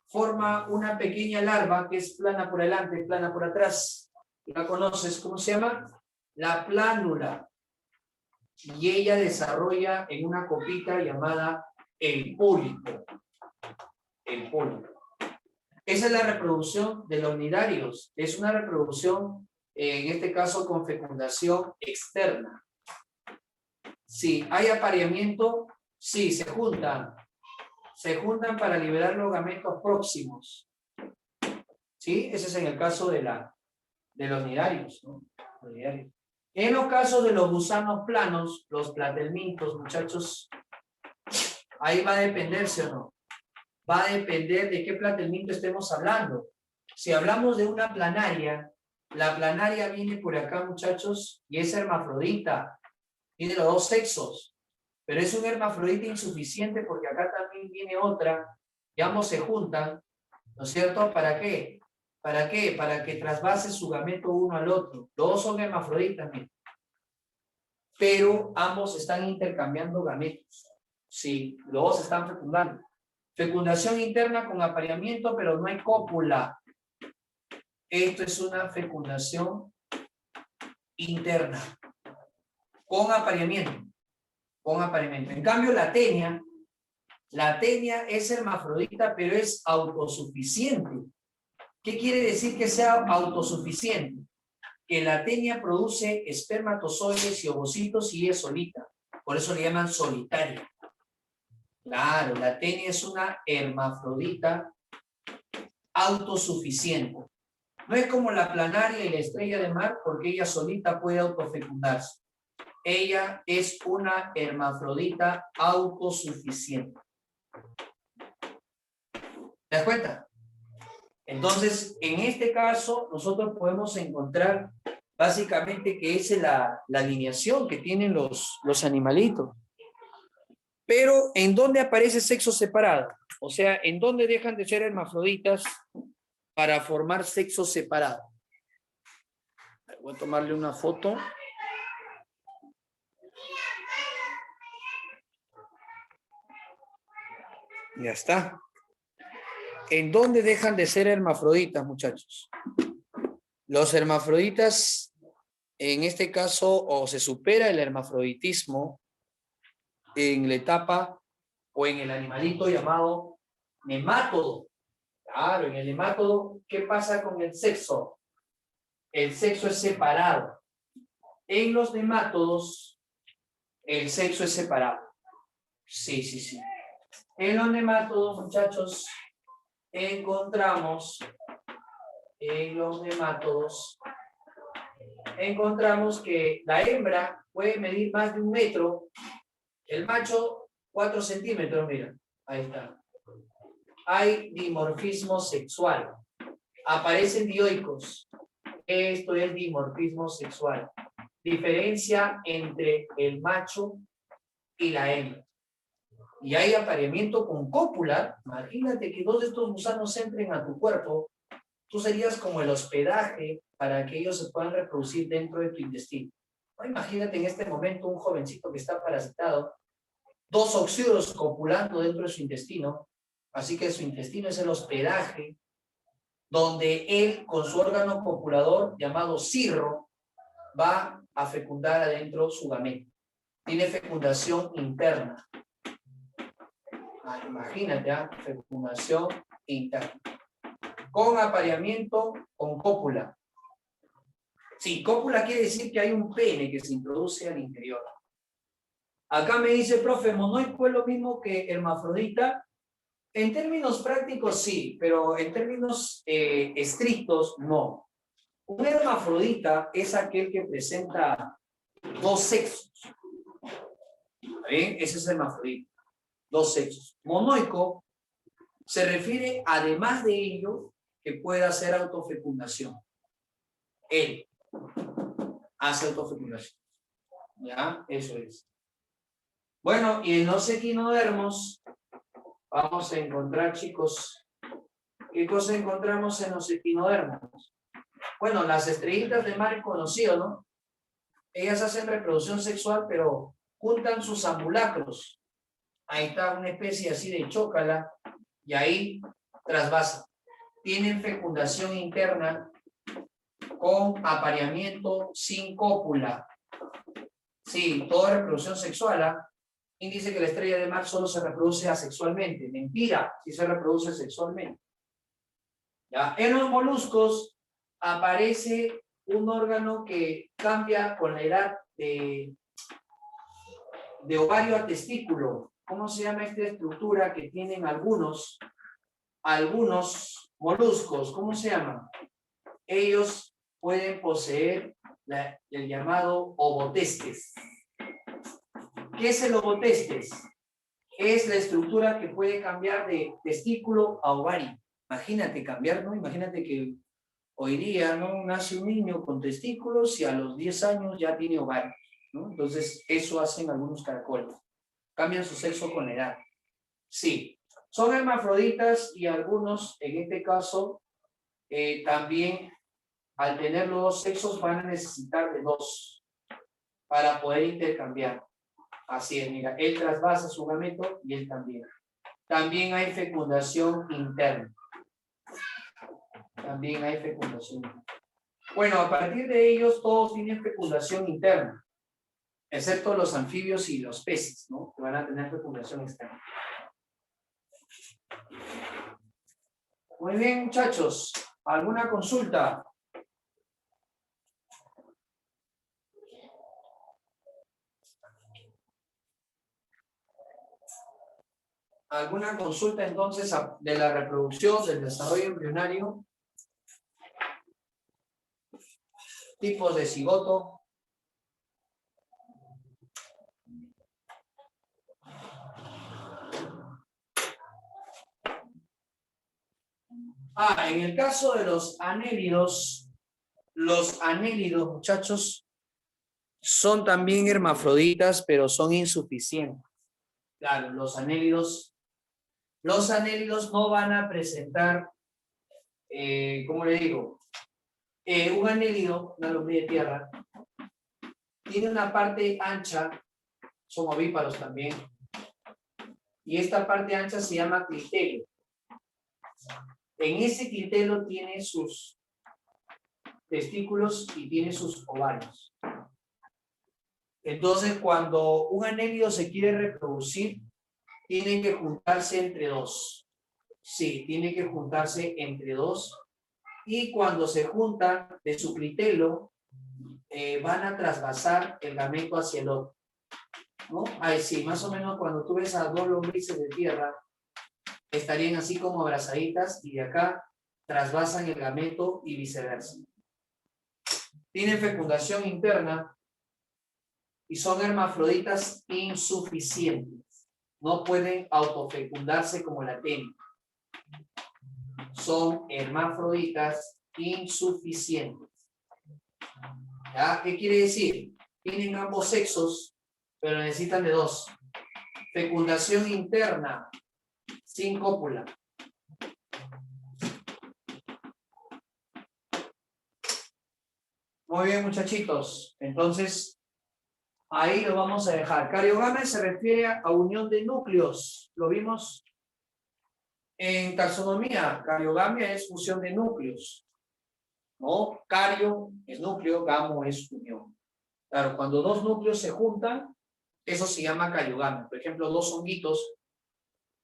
forma una pequeña larva que es plana por delante, plana por atrás. ¿La conoces? ¿Cómo se llama? La plánula. Y ella desarrolla en una copita llamada el pólipo. El pólipo. Esa es la reproducción de los nidarios. Es una reproducción, en este caso, con fecundación externa. Sí, ¿hay apareamiento? Sí, se juntan. Se juntan para liberar los gametos próximos. ¿Sí? Ese es en el caso de los nidarios, ¿no? Los nidarios. En los casos de los gusanos planos, los platelmintos, muchachos, ahí va a depender, ¿sí o no? Va a depender de qué platelminto estemos hablando. Si hablamos de una planaria, la planaria viene por acá, muchachos, y es hermafrodita. Tiene los dos sexos, pero es un hermafrodita insuficiente porque acá también viene otra, y ambos se juntan, ¿no es cierto? ¿Para qué? ¿Para qué? Para que trasvase su gameto uno al otro. Los dos son hermafroditas, pero ambos están intercambiando gametos. Sí, los dos están fecundando. Fecundación interna con apareamiento, pero no hay cópula. Esto es una fecundación interna, con apareamiento. Con apareamiento. En cambio, la tenia es hermafrodita, pero es autosuficiente. ¿Qué quiere decir que sea autosuficiente? Que la tenia produce espermatozoides y ovocitos y es solita. Por eso le llaman solitaria. Claro, la tenia es una hermafrodita autosuficiente. No es como la planaria y la estrella de mar, porque ella solita puede autofecundarse. Ella es una hermafrodita autosuficiente. ¿Te das cuenta? Entonces, en este caso, nosotros podemos encontrar básicamente que es la alineación que tienen los animalitos. Pero, ¿en dónde aparece sexo separado? O sea, ¿en dónde dejan de ser hermafroditas para formar sexo separado? Voy a tomarle una foto. Ya está. ¿En dónde dejan de ser hermafroditas, muchachos? Los hermafroditas, en este caso, o se supera el hermafroditismo en la etapa o en el animalito llamado nemátodo. Claro, en el nemátodo, ¿qué pasa con el sexo? El sexo es separado. En los nemátodos, el sexo es separado. Sí, sí, sí. En los nemátodos, muchachos, encontramos que la hembra puede medir más de 1 metro, el macho 4 centímetros, mira, ahí está. Hay dimorfismo sexual, aparecen dioicos, esto es dimorfismo sexual, diferencia entre el macho y la hembra. Y hay apareamiento con cópula. Imagínate que 2 de estos gusanos entren a tu cuerpo, tú serías como el hospedaje para que ellos se puedan reproducir dentro de tu intestino. Imagínate en este momento un jovencito que está parasitado, 2 oxíoros copulando dentro de su intestino, así que su intestino es el hospedaje donde él, con su órgano copulador llamado cirro, va a fecundar adentro su gameta. Tiene fecundación interna. Imagínate, fecundación interna. Con apareamiento con cópula. Sí, cópula quiere decir que hay un pene que se introduce al interior. Acá me dice, profe, monoico es lo mismo que hermafrodita. En términos prácticos sí, pero en términos estrictos no. Un hermafrodita es aquel que presenta 2 sexos. ¿Está bien? Ese es hermafrodita. 2 sexos. Monoico se refiere, además de ello, que pueda hacer autofecundación. Él hace autofecundación. ¿Ya? Eso es. Bueno, y en los equinodermos vamos a encontrar, chicos, ¿qué cosa encontramos en los equinodermos? Bueno, las estrellitas de mar conocido, ¿no? Ellas hacen reproducción sexual, pero juntan sus ambulacros. Ahí está una especie así de chócala y ahí trasvasa. Tienen fecundación interna con apareamiento sin cópula. Sí, toda reproducción sexual. Dice que la estrella de mar solo se reproduce asexualmente. Mentira, sí se reproduce sexualmente. ¿Ya? En los moluscos aparece un órgano que cambia con la edad de ovario a testículo. ¿Cómo se llama esta estructura que tienen algunos moluscos? ¿Cómo se llama? Ellos pueden poseer el llamado ovotestes. ¿Qué es el ovotestes? Es la estructura que puede cambiar de testículo a ovario. Imagínate cambiar, ¿no? Imagínate que hoy día, ¿no?, nace un niño con testículos y a los 10 años ya tiene ovario, ¿no? Entonces, eso hacen algunos caracoles. Cambian su sexo con la edad. Sí, son hermafroditas y algunos, en este caso, también, al tener los 2 sexos, van a necesitar de 2 para poder intercambiar. Así es, mira, él trasvasa su gameto y él también. También hay fecundación interna. También hay fecundación. Bueno, a partir de ellos todos tienen fecundación interna, excepto los anfibios y los peces, ¿no? Que van a tener fecundación externa. Muy bien, muchachos. ¿Alguna consulta? ¿Alguna consulta entonces de la reproducción, del desarrollo embrionario? Tipos de cigoto. En el caso de los anélidos, muchachos, son también hermafroditas, pero son insuficientes. Claro, los anélidos no van a presentar, ¿cómo le digo? Un anélido, una lombriz de tierra, tiene una parte ancha, son ovíparos también, y esta parte ancha se llama clitelo. En ese clitelo tiene sus testículos y tiene sus ovarios. Entonces, cuando un anélido se quiere reproducir, tiene que juntarse entre dos. Sí, tiene que juntarse entre dos. Y cuando se juntan de su clitelo, van a trasvasar el gameto hacia el otro, ¿no? Ahí sí, más o menos cuando tú ves a dos lombrices de tierra, estarían así como abrazaditas y de acá trasvasan el gameto y viceversa. Tienen fecundación interna y son hermafroditas insuficientes. No pueden autofecundarse como la técnica. Son hermafroditas insuficientes. ¿Ya? ¿Qué quiere decir? Tienen ambos sexos, pero necesitan de dos. Fecundación interna, sin cópula. Muy bien, muchachitos. Entonces, ahí lo vamos a dejar. Cariogame se refiere a unión de núcleos. ¿Lo vimos en taxonomía? Cariogamia es fusión de núcleos, ¿no? Cario es núcleo, gamo es unión. Claro, cuando dos núcleos se juntan, eso se llama cariogamia. Por ejemplo, dos honguitos,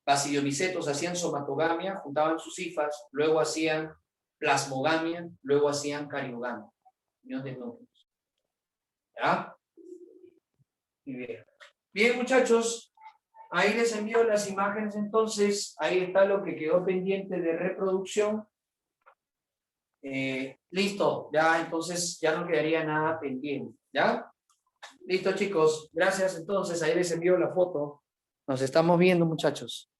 basidiomicetos, hacían somatogamia, juntaban sus hifas, luego hacían plasmogamia, luego hacían cariogamia. Unión de núcleos. ¿Ya? Muy bien. Bien, muchachos, ahí les envío las imágenes entonces. Ahí está lo que quedó pendiente de reproducción. Listo, ya entonces ya no quedaría nada pendiente. ¿Ya? Listo, chicos. Gracias entonces. Ahí les envío la foto. Nos estamos viendo, muchachos.